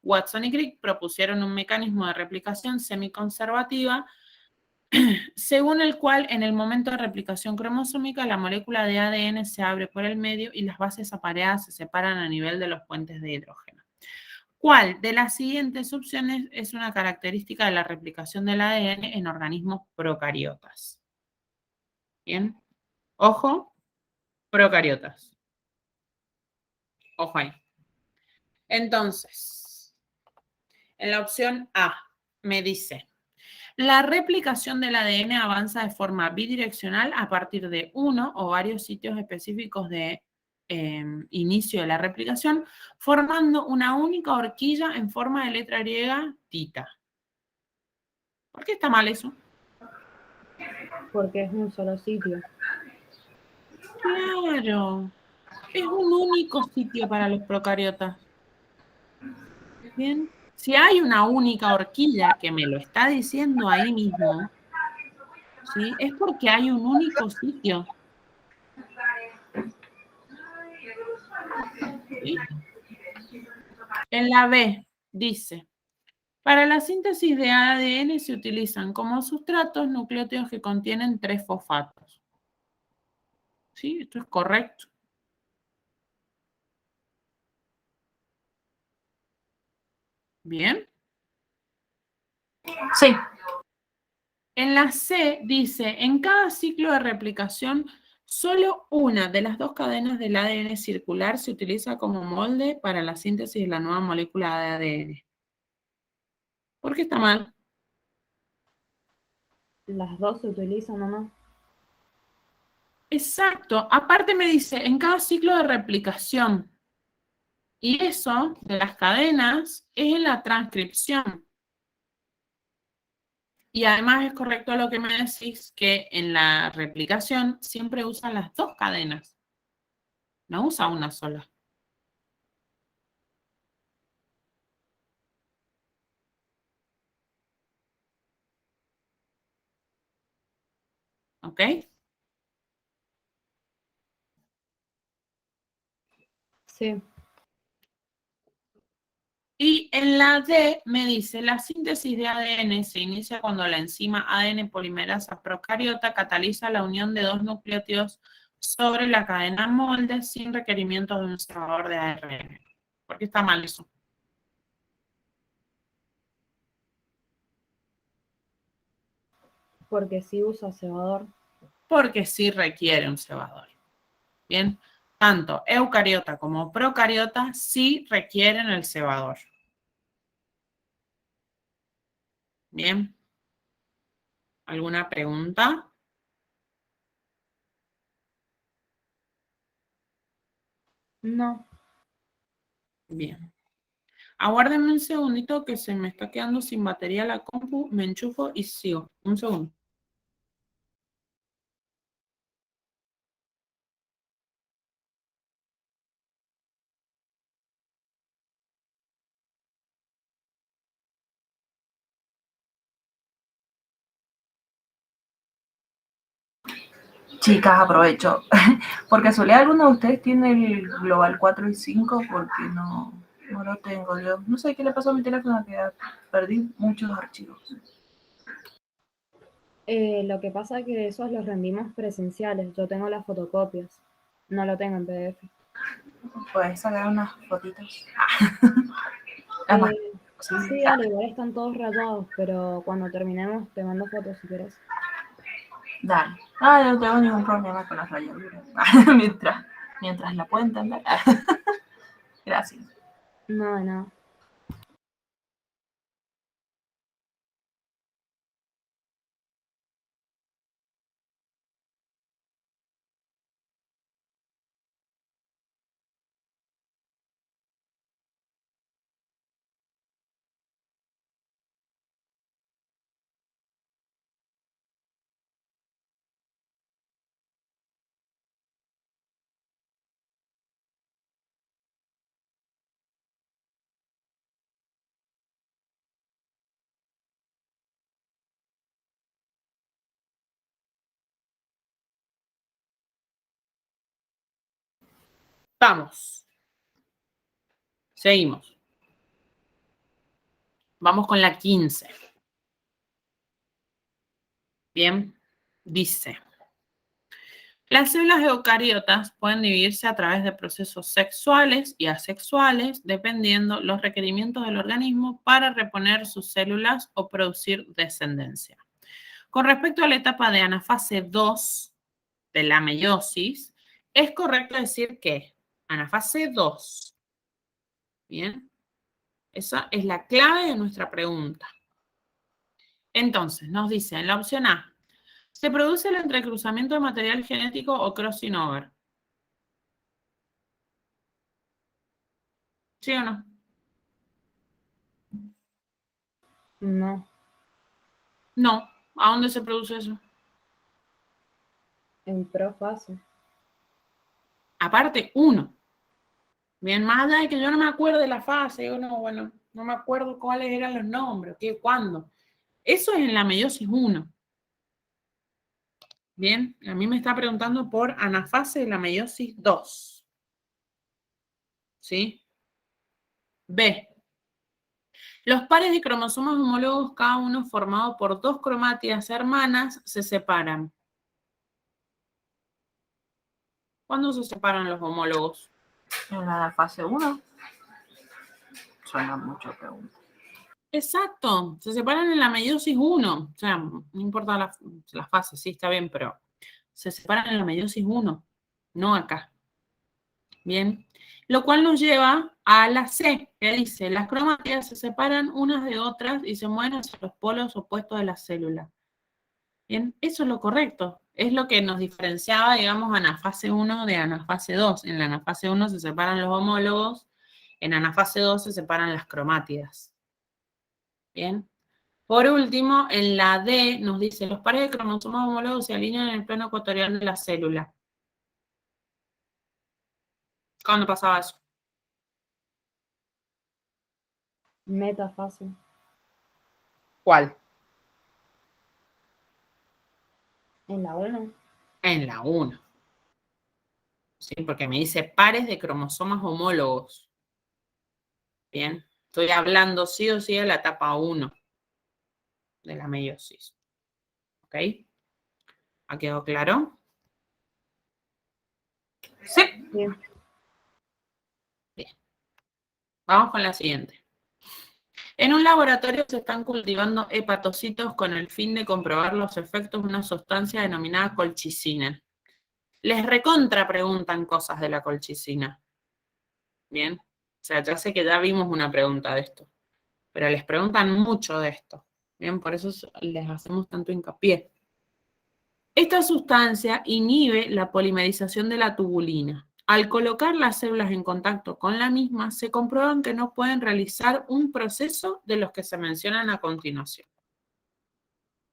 Watson y Crick propusieron un mecanismo de replicación semiconservativa según el cual en el momento de replicación cromosómica la molécula de ADN se abre por el medio y las bases apareadas se separan a nivel de los puentes de hidrógeno. ¿Cuál de las siguientes opciones es una característica de la replicación del ADN en organismos procariotas? Bien. Ojo, procariotas. Ojo ahí. Entonces, en la opción A me dice, la replicación del ADN avanza de forma bidireccional a partir de uno o varios sitios específicos de inicio de la replicación, formando una única horquilla en forma de letra griega tita. ¿Por qué está mal eso? Porque es un solo sitio. Claro, es un único sitio para los procariotas. Bien. Si hay una única horquilla que me lo está diciendo ahí mismo, ¿sí? Es porque hay un único sitio. ¿Sí? En la B dice, para la síntesis de ADN se utilizan como sustratos nucleótidos que contienen 3 fosfatos. ¿Sí? Esto es correcto. ¿Bien? Sí. En la C dice, en cada ciclo de replicación, solo una de las 2 cadenas del ADN circular se utiliza como molde para la síntesis de la nueva molécula de ADN. ¿Por qué está mal? Las dos se utilizan, ¿o no? Exacto. Aparte me dice, en cada ciclo de replicación. Y eso de las cadenas es en la transcripción. Y además es correcto lo que me decís, que en la replicación siempre usan las 2 cadenas. No usa una sola. ¿Ok? Sí. Y en la D me dice, la síntesis de ADN se inicia cuando la enzima ADN polimerasa procariota cataliza la unión de 2 nucleótidos sobre la cadena molde sin requerimiento de un cebador de ARN. ¿Por qué está mal eso? Porque sí usa cebador. Porque sí requiere un cebador. Bien, tanto eucariota como procariota sí requieren el cebador. Bien. ¿Alguna pregunta? No. Bien. Aguárdenme un segundito que se me está quedando sin batería la compu, me enchufo y sigo. Un segundo. Chicas, aprovecho. Por casualidad, ¿alguno de ustedes tiene el Global 4 y 5? Porque no lo tengo. Yo no sé qué le pasó a mi teléfono, que perdí muchos archivos. Lo que pasa es que esos los rendimos presenciales. Yo tengo las fotocopias. No lo tengo en PDF. ¿Puedes sacar unas fotitos? Es más, Sí, dale, igual están todos rayados, pero cuando terminemos te mando fotos si quieres. dale. Yo no tengo ningún problema con las rayaduras. mientras la pueda entender. Gracias. No, no. Vamos. Seguimos. Vamos con la 15. Bien. Dice, las células eucariotas pueden dividirse a través de procesos sexuales y asexuales, dependiendo los requerimientos del organismo para reponer sus células o producir descendencia. Con respecto a la etapa de anafase 2 de la meiosis, es correcto decir que anafase 2, ¿bien? Esa es la clave de nuestra pregunta. Entonces, nos dice en la opción A, ¿se produce el entrecruzamiento de material genético o crossing over? ¿Sí o no? No. No. ¿A dónde se produce eso? En profase. Aparte, 1. Bien, más allá de que yo no me acuerdo de la fase, yo no, bueno, No me acuerdo cuáles eran los nombres, qué, cuándo. Eso es en la meiosis 1. Bien, a mí me está preguntando por anafase de la meiosis 2. ¿Sí? B. Los pares de cromosomas homólogos, cada uno formado por 2 cromátidas hermanas, se separan. ¿Cuándo se separan los homólogos? En la fase 1. Suena mucho pregunta. Exacto, se separan en la meiosis 1. O sea, no importa la fase, sí, está bien, pero se separan en la meiosis 1, no acá. Bien, lo cual nos lleva a la C, que dice, las cromátidas se separan unas de otras y se mueven hacia los polos opuestos de la célula. Bien, eso es lo correcto. Es lo que nos diferenciaba, digamos, anafase 1 de anafase 2. En la anafase 1 se separan los homólogos, en anafase 2 se separan las cromátidas. Bien. Por último, en la D nos dice, los pares de cromosomas homólogos se alinean en el plano ecuatorial de la célula. ¿Cuándo pasaba eso? Metafase. ¿Cuál? En la 1. En la 1. ¿Sí? Porque me dice pares de cromosomas homólogos. Bien. Estoy hablando sí o sí de la etapa 1 de la meiosis. ¿Ok? ¿Ha quedado claro? Sí. Bien. Bien. Vamos con la siguiente. En un laboratorio se están cultivando hepatocitos con el fin de comprobar los efectos de una sustancia denominada colchicina. Les recontra preguntan cosas de la colchicina. Bien. O sea, ya sé que ya vimos una pregunta de esto, pero les preguntan mucho de esto. Bien, por eso les hacemos tanto hincapié. Esta sustancia inhibe la polimerización de la tubulina. Al colocar las células en contacto con la misma, se comprueban que no pueden realizar un proceso de los que se mencionan a continuación.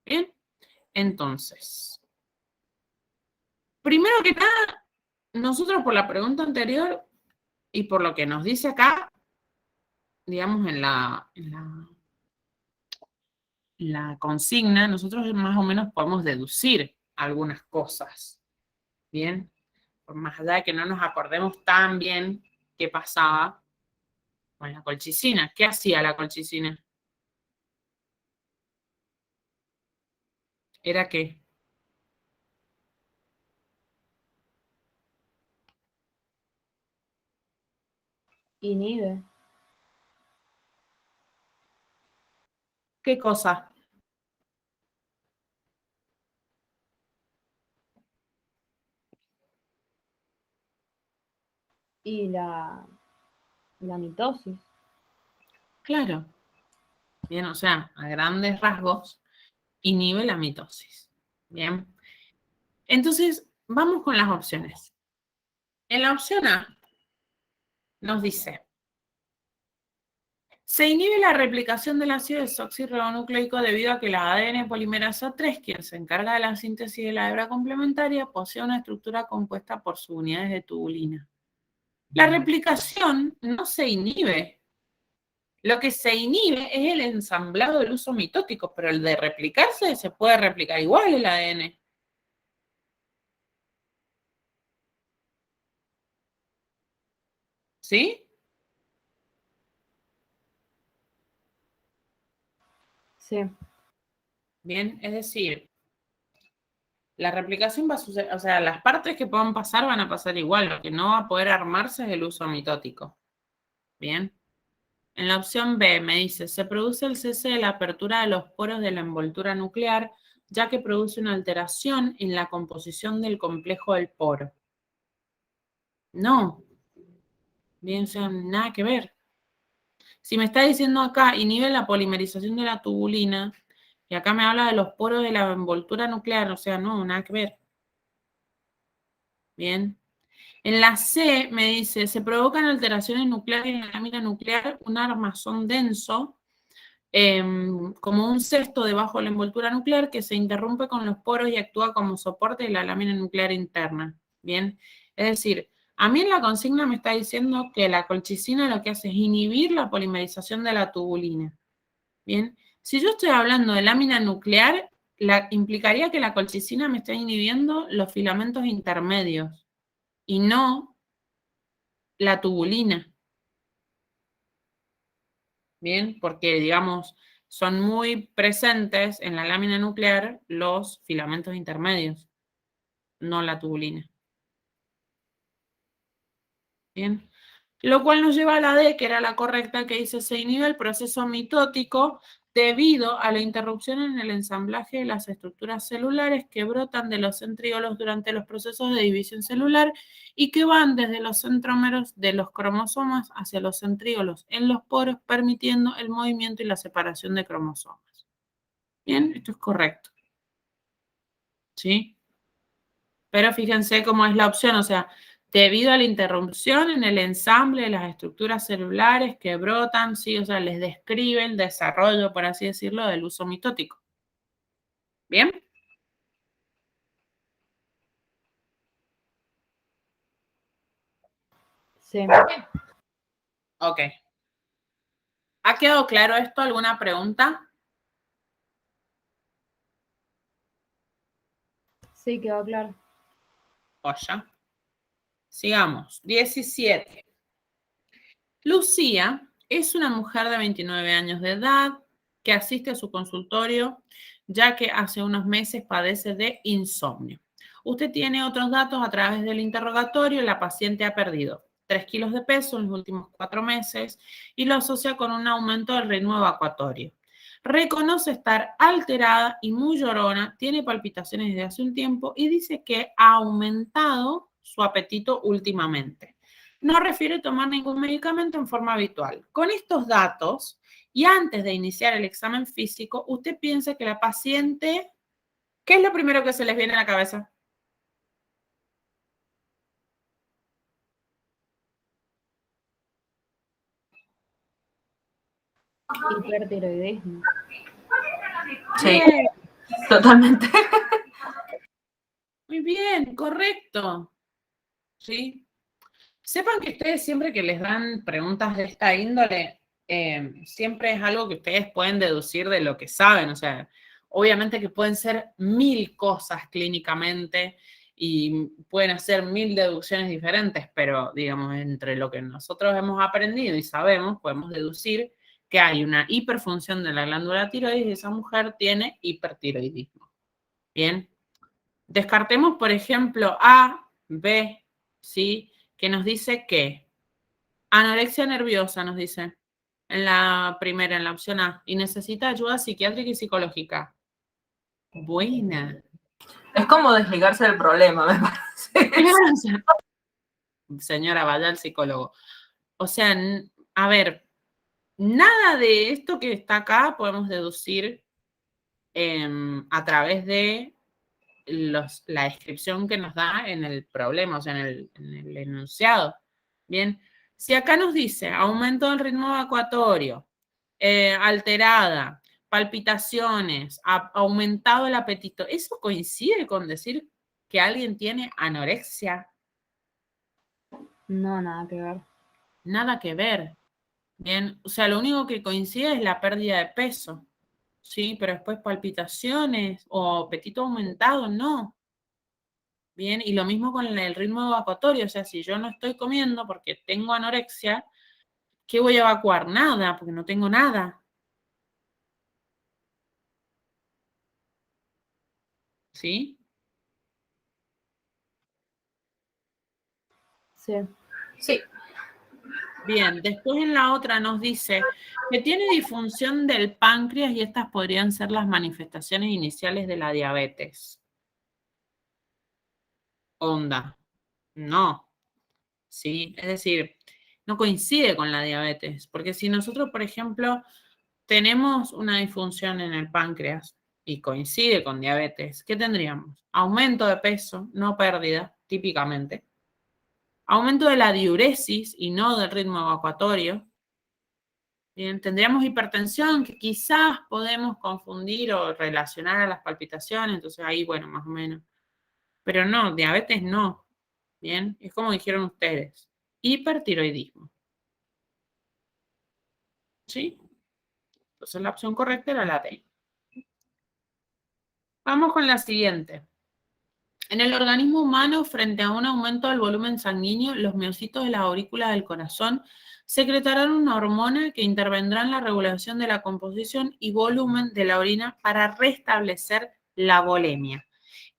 Bien, entonces, primero que nada, nosotros por la pregunta anterior y por lo que nos dice acá, digamos en la consigna, nosotros más o menos podemos deducir algunas cosas. Bien, por más allá de que no nos acordemos tan bien qué pasaba con la colchicina. ¿Qué hacía la colchicina? ¿Era qué? Inhibe. ¿Qué cosa? Y la mitosis. Claro. Bien, o sea, a grandes rasgos, inhibe la mitosis. Bien. Entonces, vamos con las opciones. En la opción A, nos dice, se inhibe la replicación del ácido desoxirribonucleico debido a que la ADN polimerasa 3, quien se encarga de la síntesis de la hebra complementaria, posee una estructura compuesta por subunidades de tubulina. La replicación no se inhibe. Lo que se inhibe es el ensamblado del uso mitótico, pero el de replicarse se puede replicar igual el ADN. ¿Sí? Sí. Bien, es decir, la replicación va a suceder, o sea, las partes que puedan pasar van a pasar igual, lo que no va a poder armarse es el uso mitótico. Bien. En la opción B me dice, se produce el cese de la apertura de los poros de la envoltura nuclear, ya que produce una alteración en la composición del complejo del poro. No. Bien, o sea, nada que ver. Si me está diciendo acá, inhibe la polimerización de la tubulina, y acá me habla de los poros de la envoltura nuclear, o sea, no, nada que ver. Bien. En la C me dice, se provocan alteraciones nucleares en la lámina nuclear, un armazón denso, como un cesto debajo de la envoltura nuclear que se interrumpe con los poros y actúa como soporte de la lámina nuclear interna. Bien, es decir, A mí en la consigna me está diciendo que la colchicina lo que hace es inhibir la polimerización de la tubulina. Bien, si yo estoy hablando de lámina nuclear, implicaría que la colchicina me está inhibiendo los filamentos intermedios y no la tubulina. Bien, porque digamos, son muy presentes en la lámina nuclear los filamentos intermedios, no la tubulina. Bien, lo cual nos lleva a la D, que era la correcta, que dice: se inhibe el proceso mitótico debido a la interrupción en el ensamblaje de las estructuras celulares que brotan de los centríolos durante los procesos de división celular y que van desde los centrómeros de los cromosomas hacia los centríolos en los poros, permitiendo el movimiento y la separación de cromosomas. Bien, esto es correcto. ¿Sí? Pero fíjense cómo es la opción, o sea, debido a la interrupción en el ensamble de las estructuras celulares que brotan, sí, o sea, les describe el desarrollo, por así decirlo, del uso mitótico. ¿Bien? Sí. Ok. ¿Ha quedado claro esto? ¿Alguna pregunta? Sí, quedó claro. Oya. Sigamos. 17. Lucía es una mujer de 29 años de edad que asiste a su consultorio ya que hace unos meses padece de insomnio. Usted tiene otros datos a través del interrogatorio. La paciente ha perdido 3 kilos de peso en los últimos 4 meses y lo asocia con un aumento del ritmo evacuatorio. Reconoce estar alterada y muy llorona, tiene palpitaciones desde hace un tiempo y dice que ha aumentado su apetito últimamente. No refiere tomar ningún medicamento en forma habitual. Con estos datos, y antes de iniciar el examen físico, usted piensa que la paciente, ¿qué es lo primero que se les viene a la cabeza? Hipertiroidismo. Sí, Bien, totalmente. muy bien, correcto. ¿Sí? Sepan que ustedes siempre que les dan preguntas de esta índole, siempre es algo que ustedes pueden deducir de lo que saben. O sea, obviamente que pueden ser 1000 cosas clínicamente y pueden hacer 1000 deducciones diferentes, pero digamos, entre lo que nosotros hemos aprendido y sabemos, podemos deducir que hay una hiperfunción de la glándula tiroides y esa mujer tiene hipertiroidismo. Bien. Descartemos, por ejemplo, A, B, ¿sí? Que nos dice que anorexia nerviosa, nos dice, en la primera, en la opción A, y necesita ayuda psiquiátrica y psicológica. Buena. Es como desligarse del problema, me parece. Claro, o sea, señora, vaya al psicólogo. O sea, a ver, nada de esto que está acá podemos deducir a través de la descripción que nos da en el problema, o sea, en el enunciado. Bien, si acá nos dice aumento del ritmo evacuatorio, alterada, palpitaciones, aumentado el apetito, ¿eso coincide con decir que alguien tiene anorexia? No, nada que ver. Nada que ver. Bien, o sea, lo único que coincide es la pérdida de peso, ¿sí? Pero después palpitaciones o apetito aumentado, no. Bien, y lo mismo con el ritmo evacuatorio, o sea, si yo no estoy comiendo porque tengo anorexia, ¿qué voy a evacuar? Nada, porque no tengo nada. ¿Sí? Sí. Sí, Bien, después en la otra nos dice que tiene disfunción del páncreas y estas podrían ser las manifestaciones iniciales de la diabetes. Onda. No. ¿Sí? Es decir, no coincide con la diabetes, porque si nosotros, por ejemplo, tenemos una disfunción en el páncreas y coincide con diabetes, ¿qué tendríamos? Aumento de peso, no pérdida, típicamente. Aumento de la diuresis y no del ritmo evacuatorio. Bien, tendríamos hipertensión, que quizás podemos confundir o relacionar a las palpitaciones, entonces ahí, bueno, más o menos. Pero no, diabetes no. Bien, es como dijeron ustedes. Hipertiroidismo. ¿Sí? Entonces la opción correcta era la D. Vamos con la siguiente. En el organismo humano, frente a un aumento del volumen sanguíneo, los miocitos de las aurículas del corazón secretarán una hormona que intervendrá en la regulación de la composición y volumen de la orina para restablecer la volemia.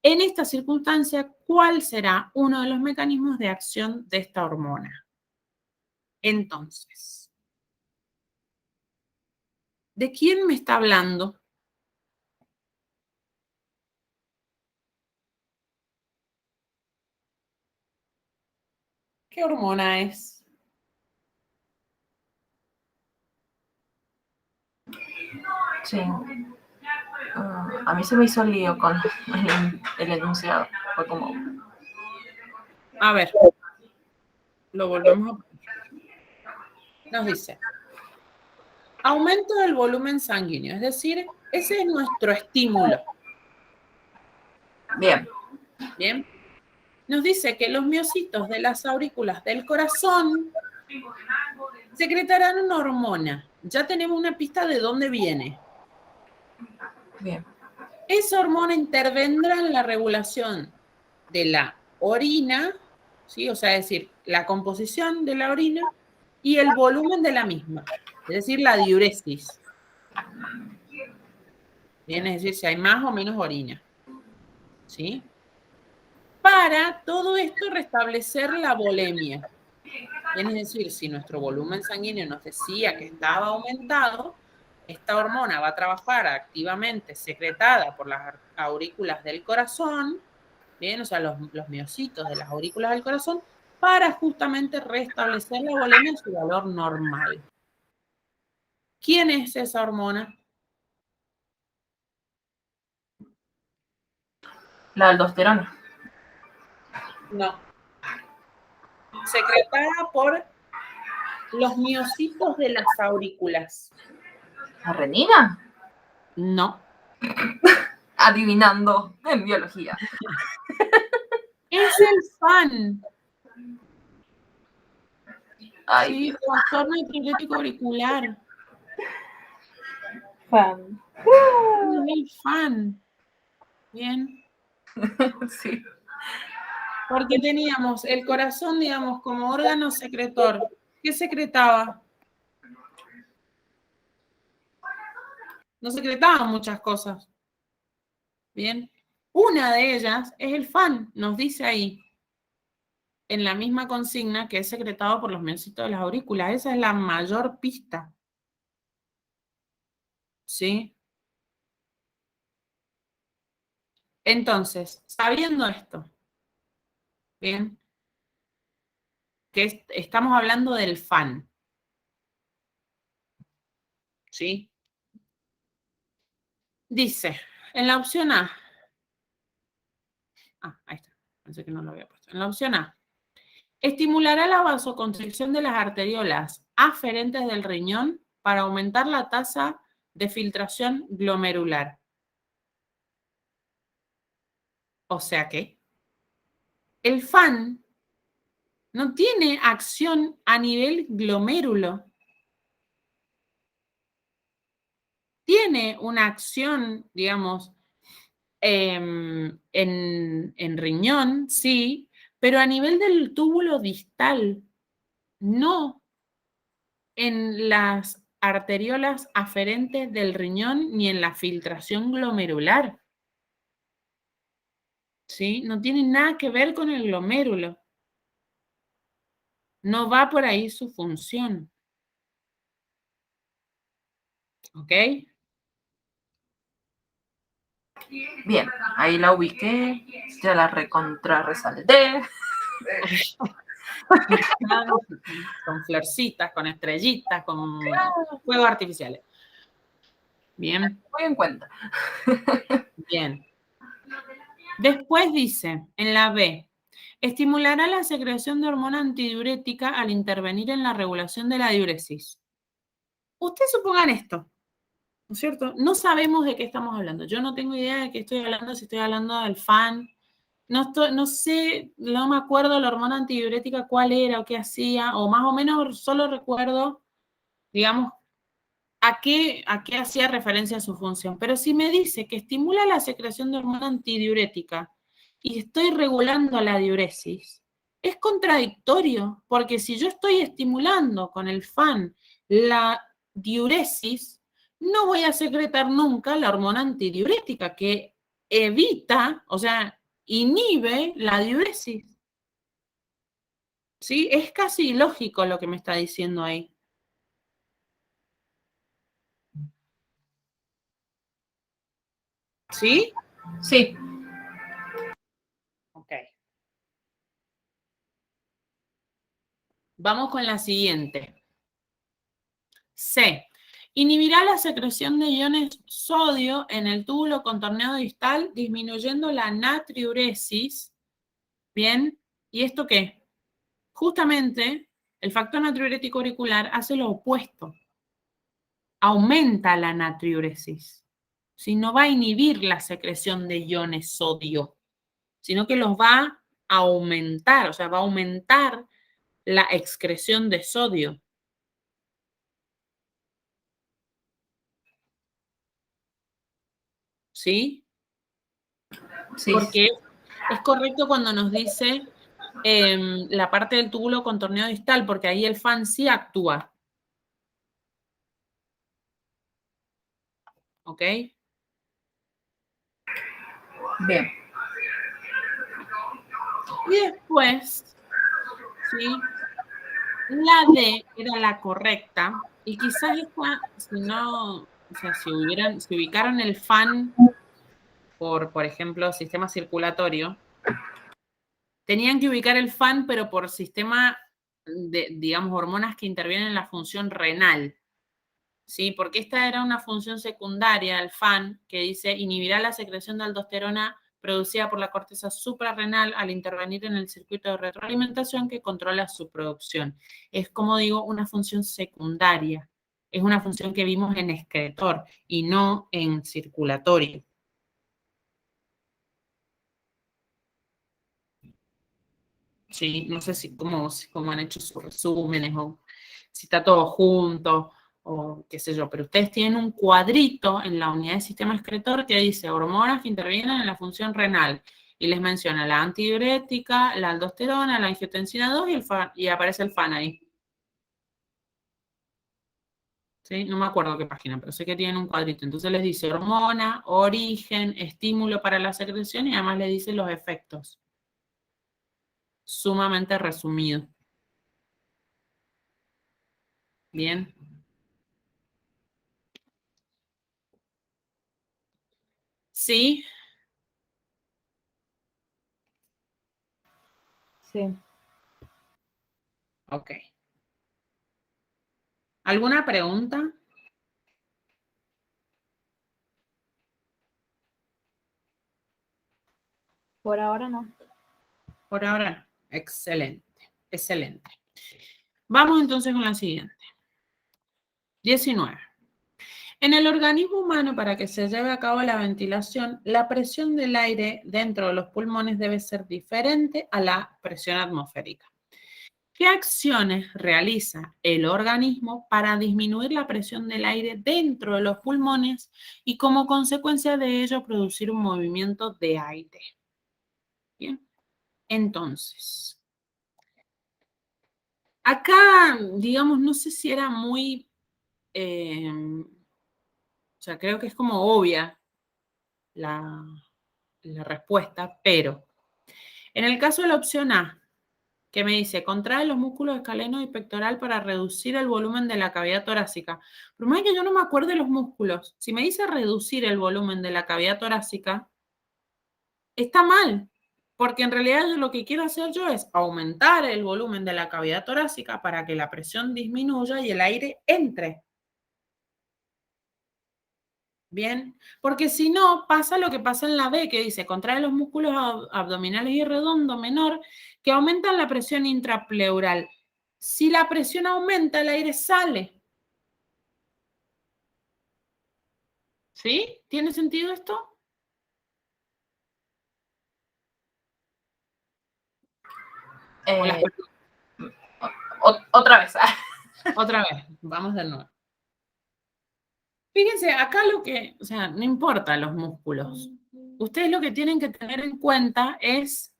En esta circunstancia, ¿cuál será uno de los mecanismos de acción de esta hormona? Entonces, ¿de quién me está hablando? ¿Qué hormona es? Sí. A mí se me hizo lío con el enunciado. Fue como, A ver, lo volvemos a poner. Nos dice, aumento del volumen sanguíneo, es decir, ese es nuestro estímulo. bien, Bien. Nos dice que los miocitos de las aurículas del corazón secretarán una hormona. Ya tenemos una pista de dónde viene. bien, Esa hormona intervendrá en la regulación de la orina, ¿sí? O sea, es decir, la composición de la orina y el volumen de la misma, es decir, la diuresis. Bien, es decir, si hay más o menos orina, ¿sí? Para todo esto restablecer la volemia. Bien, es decir, si nuestro volumen sanguíneo nos decía que estaba aumentado, esta hormona va a trabajar activamente secretada por las aurículas del corazón, bien, o sea, los miocitos de las aurículas del corazón, para justamente restablecer la volemia en su valor normal. ¿Quién es esa hormona? la aldosterona. No. Secretada por los miocitos de las aurículas. ¿La renina? No. Adivinando en biología. Es el FAN. Ay, Sí, trastorno epiléptico auricular. fan. Es el FAN. Bien. Sí. Porque teníamos el corazón, digamos, como órgano secretor. ¿Qué secretaba? No secretaban muchas cosas. Bien. Una de ellas es el FAN, nos dice ahí, en la misma consigna, que es secretado por los miocitos de las aurículas. Esa es la mayor pista. ¿Sí? Entonces, sabiendo esto, bien, que estamos hablando del FAN, ¿sí? Dice, en la opción A, ahí está, pensé que no lo había puesto. En la opción A, estimulará la vasoconstricción de las arteriolas aferentes del riñón para aumentar la tasa de filtración glomerular. O sea que el FAN no tiene acción a nivel glomérulo. Tiene una acción, digamos, en riñón, sí, pero a nivel del túbulo distal, no en las arteriolas aferentes del riñón ni en la filtración glomerular. ¿Sí? No tiene nada que ver con el glomérulo. No va por ahí su función. ¿Ok? Bien, ahí la ubiqué, ya la resalté. Con florcitas, con estrellitas, con fuegos artificiales. Bien. Muy en cuenta. Bien. Después dice, en la B, estimulará la secreción de hormona antidiurética al intervenir en la regulación de la diuresis. Ustedes supongan esto, ¿no es cierto? No sabemos de qué estamos hablando. Yo no tengo idea de qué estoy hablando, si estoy hablando del FAN, no sé, no me acuerdo la hormona antidiurética cuál era o qué hacía, o más o menos solo recuerdo, digamos, a qué hacía referencia a su función. Pero si me dice que estimula la secreción de hormona antidiurética y estoy regulando la diuresis, es contradictorio, porque si yo estoy estimulando con el FAN la diuresis, no voy a secretar nunca la hormona antidiurética que evita, o sea, inhibe la diuresis. ¿Sí? Es casi ilógico lo que me está diciendo ahí. ¿Sí? Sí. Ok. Vamos con la siguiente. C. Inhibirá la secreción de iones sodio en el túbulo contorneado distal, disminuyendo la natriuresis. Bien. ¿Y esto qué? Justamente, el factor natriurético auricular hace lo opuesto. Aumenta la natriuresis. Si no va a inhibir la secreción de iones sodio, sino que los va a aumentar, o sea, va a aumentar la excreción de sodio. ¿Sí? Sí. Porque es correcto cuando nos dice la parte del túbulo contorneado distal, porque ahí el FAN sí actúa. ¿Ok? Bien. Y después, ¿sí? La D era la correcta, y quizás esta, si no, o sea, si ubicaron el FAN por ejemplo, sistema circulatorio, tenían que ubicar el FAN, pero por sistema de, digamos, hormonas que intervienen en la función renal. ¿Sí? Porque esta era una función secundaria, el FAN, que dice inhibirá la secreción de aldosterona producida por la corteza suprarrenal al intervenir en el circuito de retroalimentación que controla su producción. Es, como digo, una función secundaria. Es una función que vimos en excretor y no en circulatorio. ¿Sí? No sé cómo han hecho sus resúmenes o si está todo junto o qué sé yo, pero ustedes tienen un cuadrito en la unidad de sistema excretor que dice hormonas que intervienen en la función renal y les menciona la antidiurética, la aldosterona, la angiotensina 2 y aparece el FAN ahí. ¿Sí? No me acuerdo qué página, pero sé que tienen un cuadrito. Entonces les dice hormona, origen, estímulo para la secreción y además les dice los efectos. Sumamente resumido. Bien. Sí. Sí. Ok. ¿Alguna pregunta? Por ahora no. Por ahora no. Excelente, excelente. Vamos entonces con la siguiente. 19. En el organismo humano, para que se lleve a cabo la ventilación, la presión del aire dentro de los pulmones debe ser diferente a la presión atmosférica. ¿Qué acciones realiza el organismo para disminuir la presión del aire dentro de los pulmones y como consecuencia de ello producir un movimiento de aire? Bien, entonces, acá, digamos, no sé si era muy, o sea, creo que es como obvia la, la respuesta, pero en el caso de la opción A, que me dice, contrae los músculos escaleno y pectoral para reducir el volumen de la cavidad torácica. Por más que yo no me acuerdo de los músculos, si me dice reducir el volumen de la cavidad torácica, está mal, porque en realidad lo que quiero hacer yo es aumentar el volumen de la cavidad torácica para que la presión disminuya y el aire entre. Bien, porque si no, pasa lo que pasa en la B, que dice, contrae los músculos abdominales y redondo menor, que aumentan la presión intrapleural. Si la presión aumenta, el aire sale. ¿Sí? ¿Tiene sentido esto? Otra vez. Otra vez, vamos de nuevo. Fíjense, acá o sea, no importa los músculos. Ustedes lo que tienen que tener en cuenta es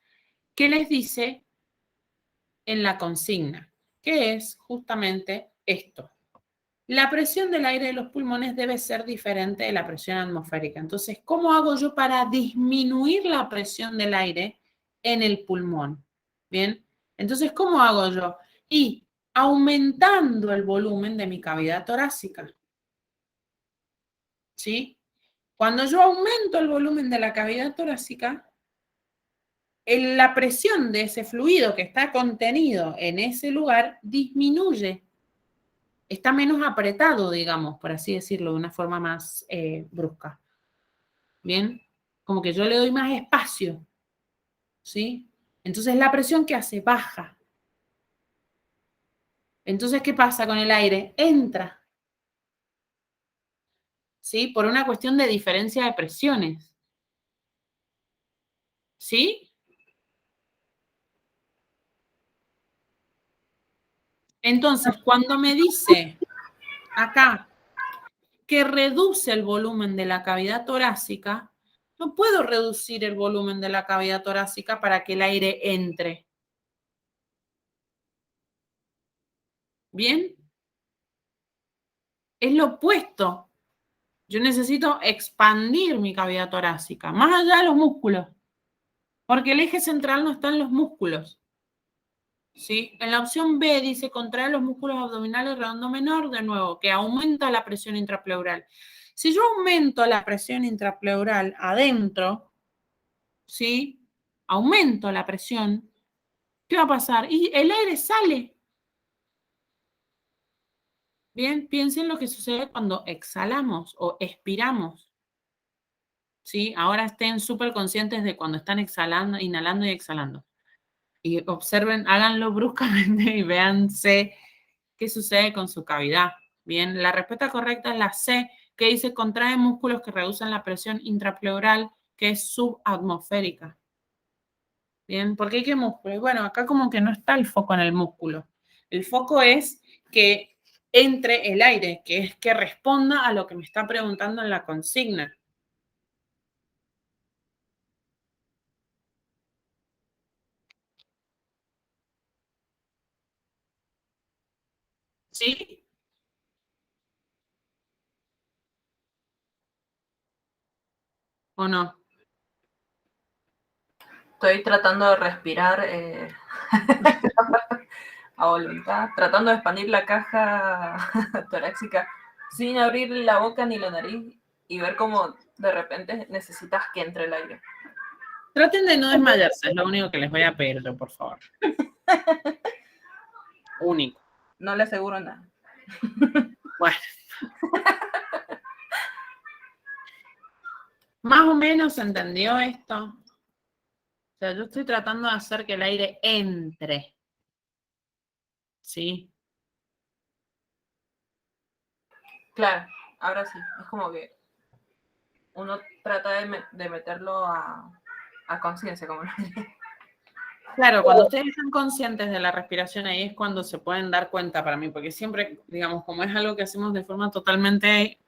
qué les dice en la consigna, que es justamente esto. La presión del aire de los pulmones debe ser diferente de la presión atmosférica. Entonces, ¿cómo hago yo para disminuir la presión del aire en el pulmón? Bien, entonces, ¿cómo hago yo? Y aumentando el volumen de mi cavidad torácica. ¿Sí? Cuando yo aumento el volumen de la cavidad torácica, la presión de ese fluido que está contenido en ese lugar disminuye. Está menos apretado, digamos, por así decirlo, de una forma más brusca. ¿Bien? Como que yo le doy más espacio. ¿Sí? Entonces la presión que hace baja. Entonces, ¿qué pasa con el aire? Entra. ¿Sí? Por una cuestión de diferencia de presiones. ¿Sí? Entonces, cuando me dice acá que reduce el volumen de la cavidad torácica, no puedo reducir el volumen de la cavidad torácica para que el aire entre. ¿Bien? Es lo opuesto. Yo necesito expandir mi cavidad torácica, más allá de los músculos, porque el eje central no está en los músculos. ¿Sí? En la opción B dice contraer los músculos abdominales redondo menor, de nuevo, que aumenta la presión intrapleural. Si yo aumento la presión intrapleural adentro, ¿sí? Aumento la presión, ¿qué va a pasar? Y el aire sale. Bien, piensen lo que sucede cuando exhalamos o expiramos. ¿Sí? Ahora estén súper conscientes de cuando están exhalando, inhalando y exhalando. Y observen, háganlo bruscamente y véanse qué sucede con su cavidad. Bien, la respuesta correcta es la C, que dice contrae músculos que reducen la presión intrapleural, que es subatmosférica. Bien, ¿por qué qué músculo? Bueno, acá como que no está el foco en el músculo. El foco es que entre el aire, que es que responda a lo que me está preguntando en la consigna. ¿Sí? ¿O no? Estoy tratando de respirar a voluntad, tratando de expandir la caja torácica sin abrir la boca ni la nariz y ver cómo de repente necesitas que entre el aire. Traten de no desmayarse, es lo único que les voy a pedir yo, por favor. Único. No le aseguro nada. Bueno. Más o menos se entendió esto. O sea, yo estoy tratando de hacer que el aire entre. ¿Sí? Claro, ahora sí. Es como que uno trata de meterlo a conciencia, como lo diría. Claro, cuando ustedes están conscientes de la respiración, ahí es cuando se pueden dar cuenta para mí, porque siempre, digamos, como es algo que hacemos de forma totalmente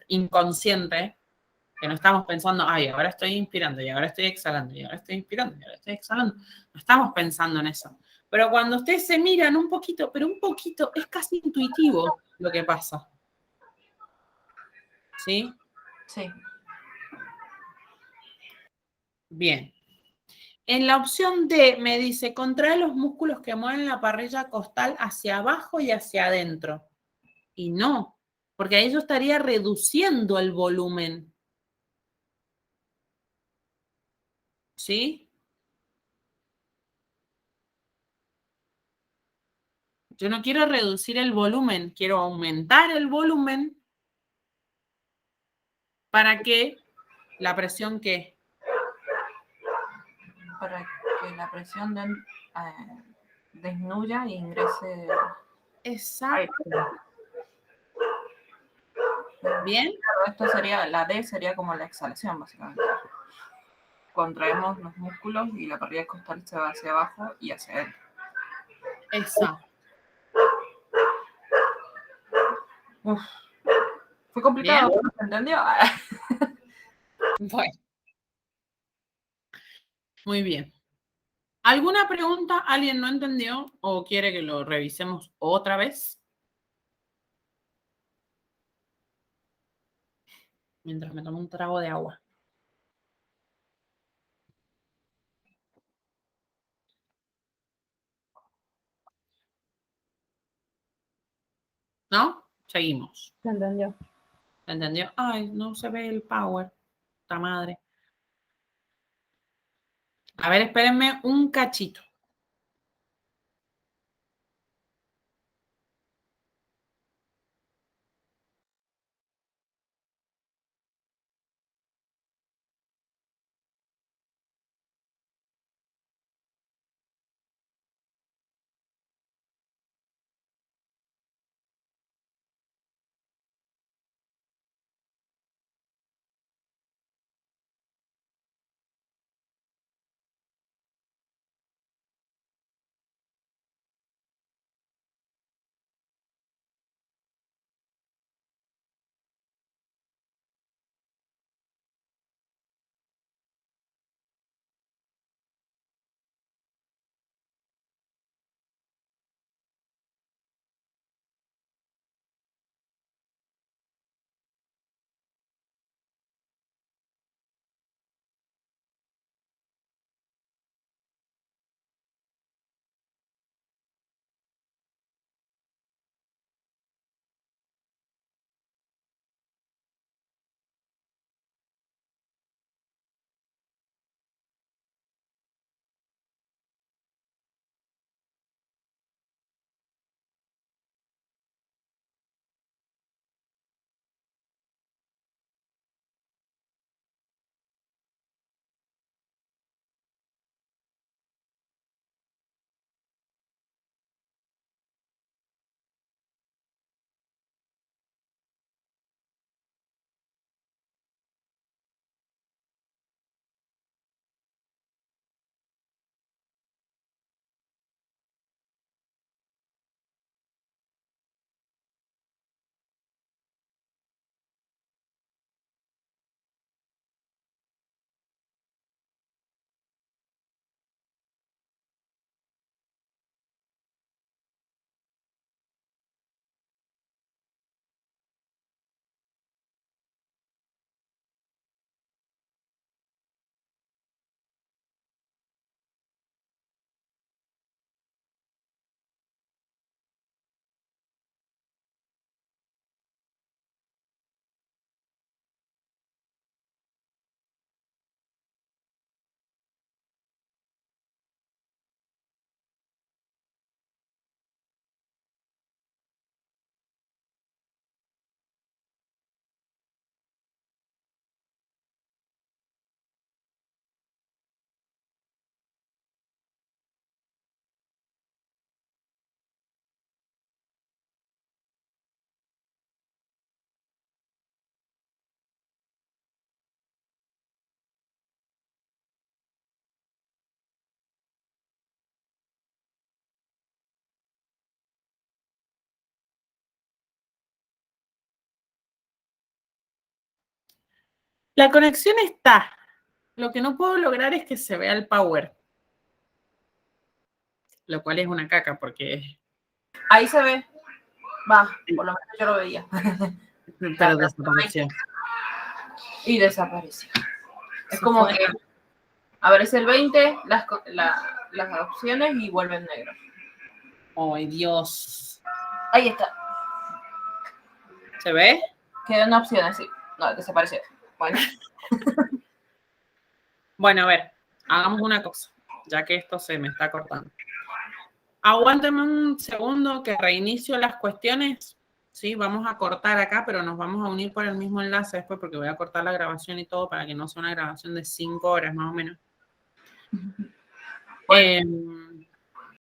inconsciente, que no estamos pensando, ay, ahora estoy inspirando, y ahora estoy exhalando, y ahora estoy inspirando, y ahora estoy exhalando. No estamos pensando en eso. Pero cuando ustedes se miran un poquito, pero un poquito, es casi intuitivo lo que pasa. ¿Sí? Sí. Bien. En la opción D me dice, contrae los músculos que mueven la parrilla costal hacia abajo y hacia adentro. Y no, porque ahí yo estaría reduciendo el volumen. ¿Sí? Yo no quiero reducir el volumen, quiero aumentar el volumen para que la presión que... Para que la presión disminuya e ingrese. Exacto. ¿Bien? Claro, esto sería, la D sería como la exhalación, básicamente. Contraemos los músculos y la parrilla costal se va hacia abajo y hacia adentro. Exacto. Uf. Fue complicado, ¿no? ¿Se entendió? Bueno. Muy bien. ¿Alguna pregunta? ¿Alguien no entendió o quiere que lo revisemos otra vez? Mientras me tomo un trago de agua. ¿No? Seguimos. ¿Se entendió? ¿Se entendió? Ay, no se ve el power. Puta madre. A ver, espérenme un cachito. La conexión está. Lo que no puedo lograr es que se vea el power. Lo cual es una caca porque... Ahí se ve. Va, por lo menos yo lo veía. Pero desapareció. Y desapareció. Es Se como fue. que aparece el 20, las opciones y vuelven negro. ¡Ay, Dios! Ahí está. ¿Se ve? Quedan opciones, sí. No, desapareció. Bueno. Bueno, a ver. Hagamos una cosa. Ya que esto se me está cortando. Aguántame un segundo que reinicio las cuestiones. Sí, vamos a cortar acá, pero nos vamos a unir por el mismo enlace después porque voy a cortar la grabación y todo para que no sea una grabación de 5 horas más o menos. Bueno.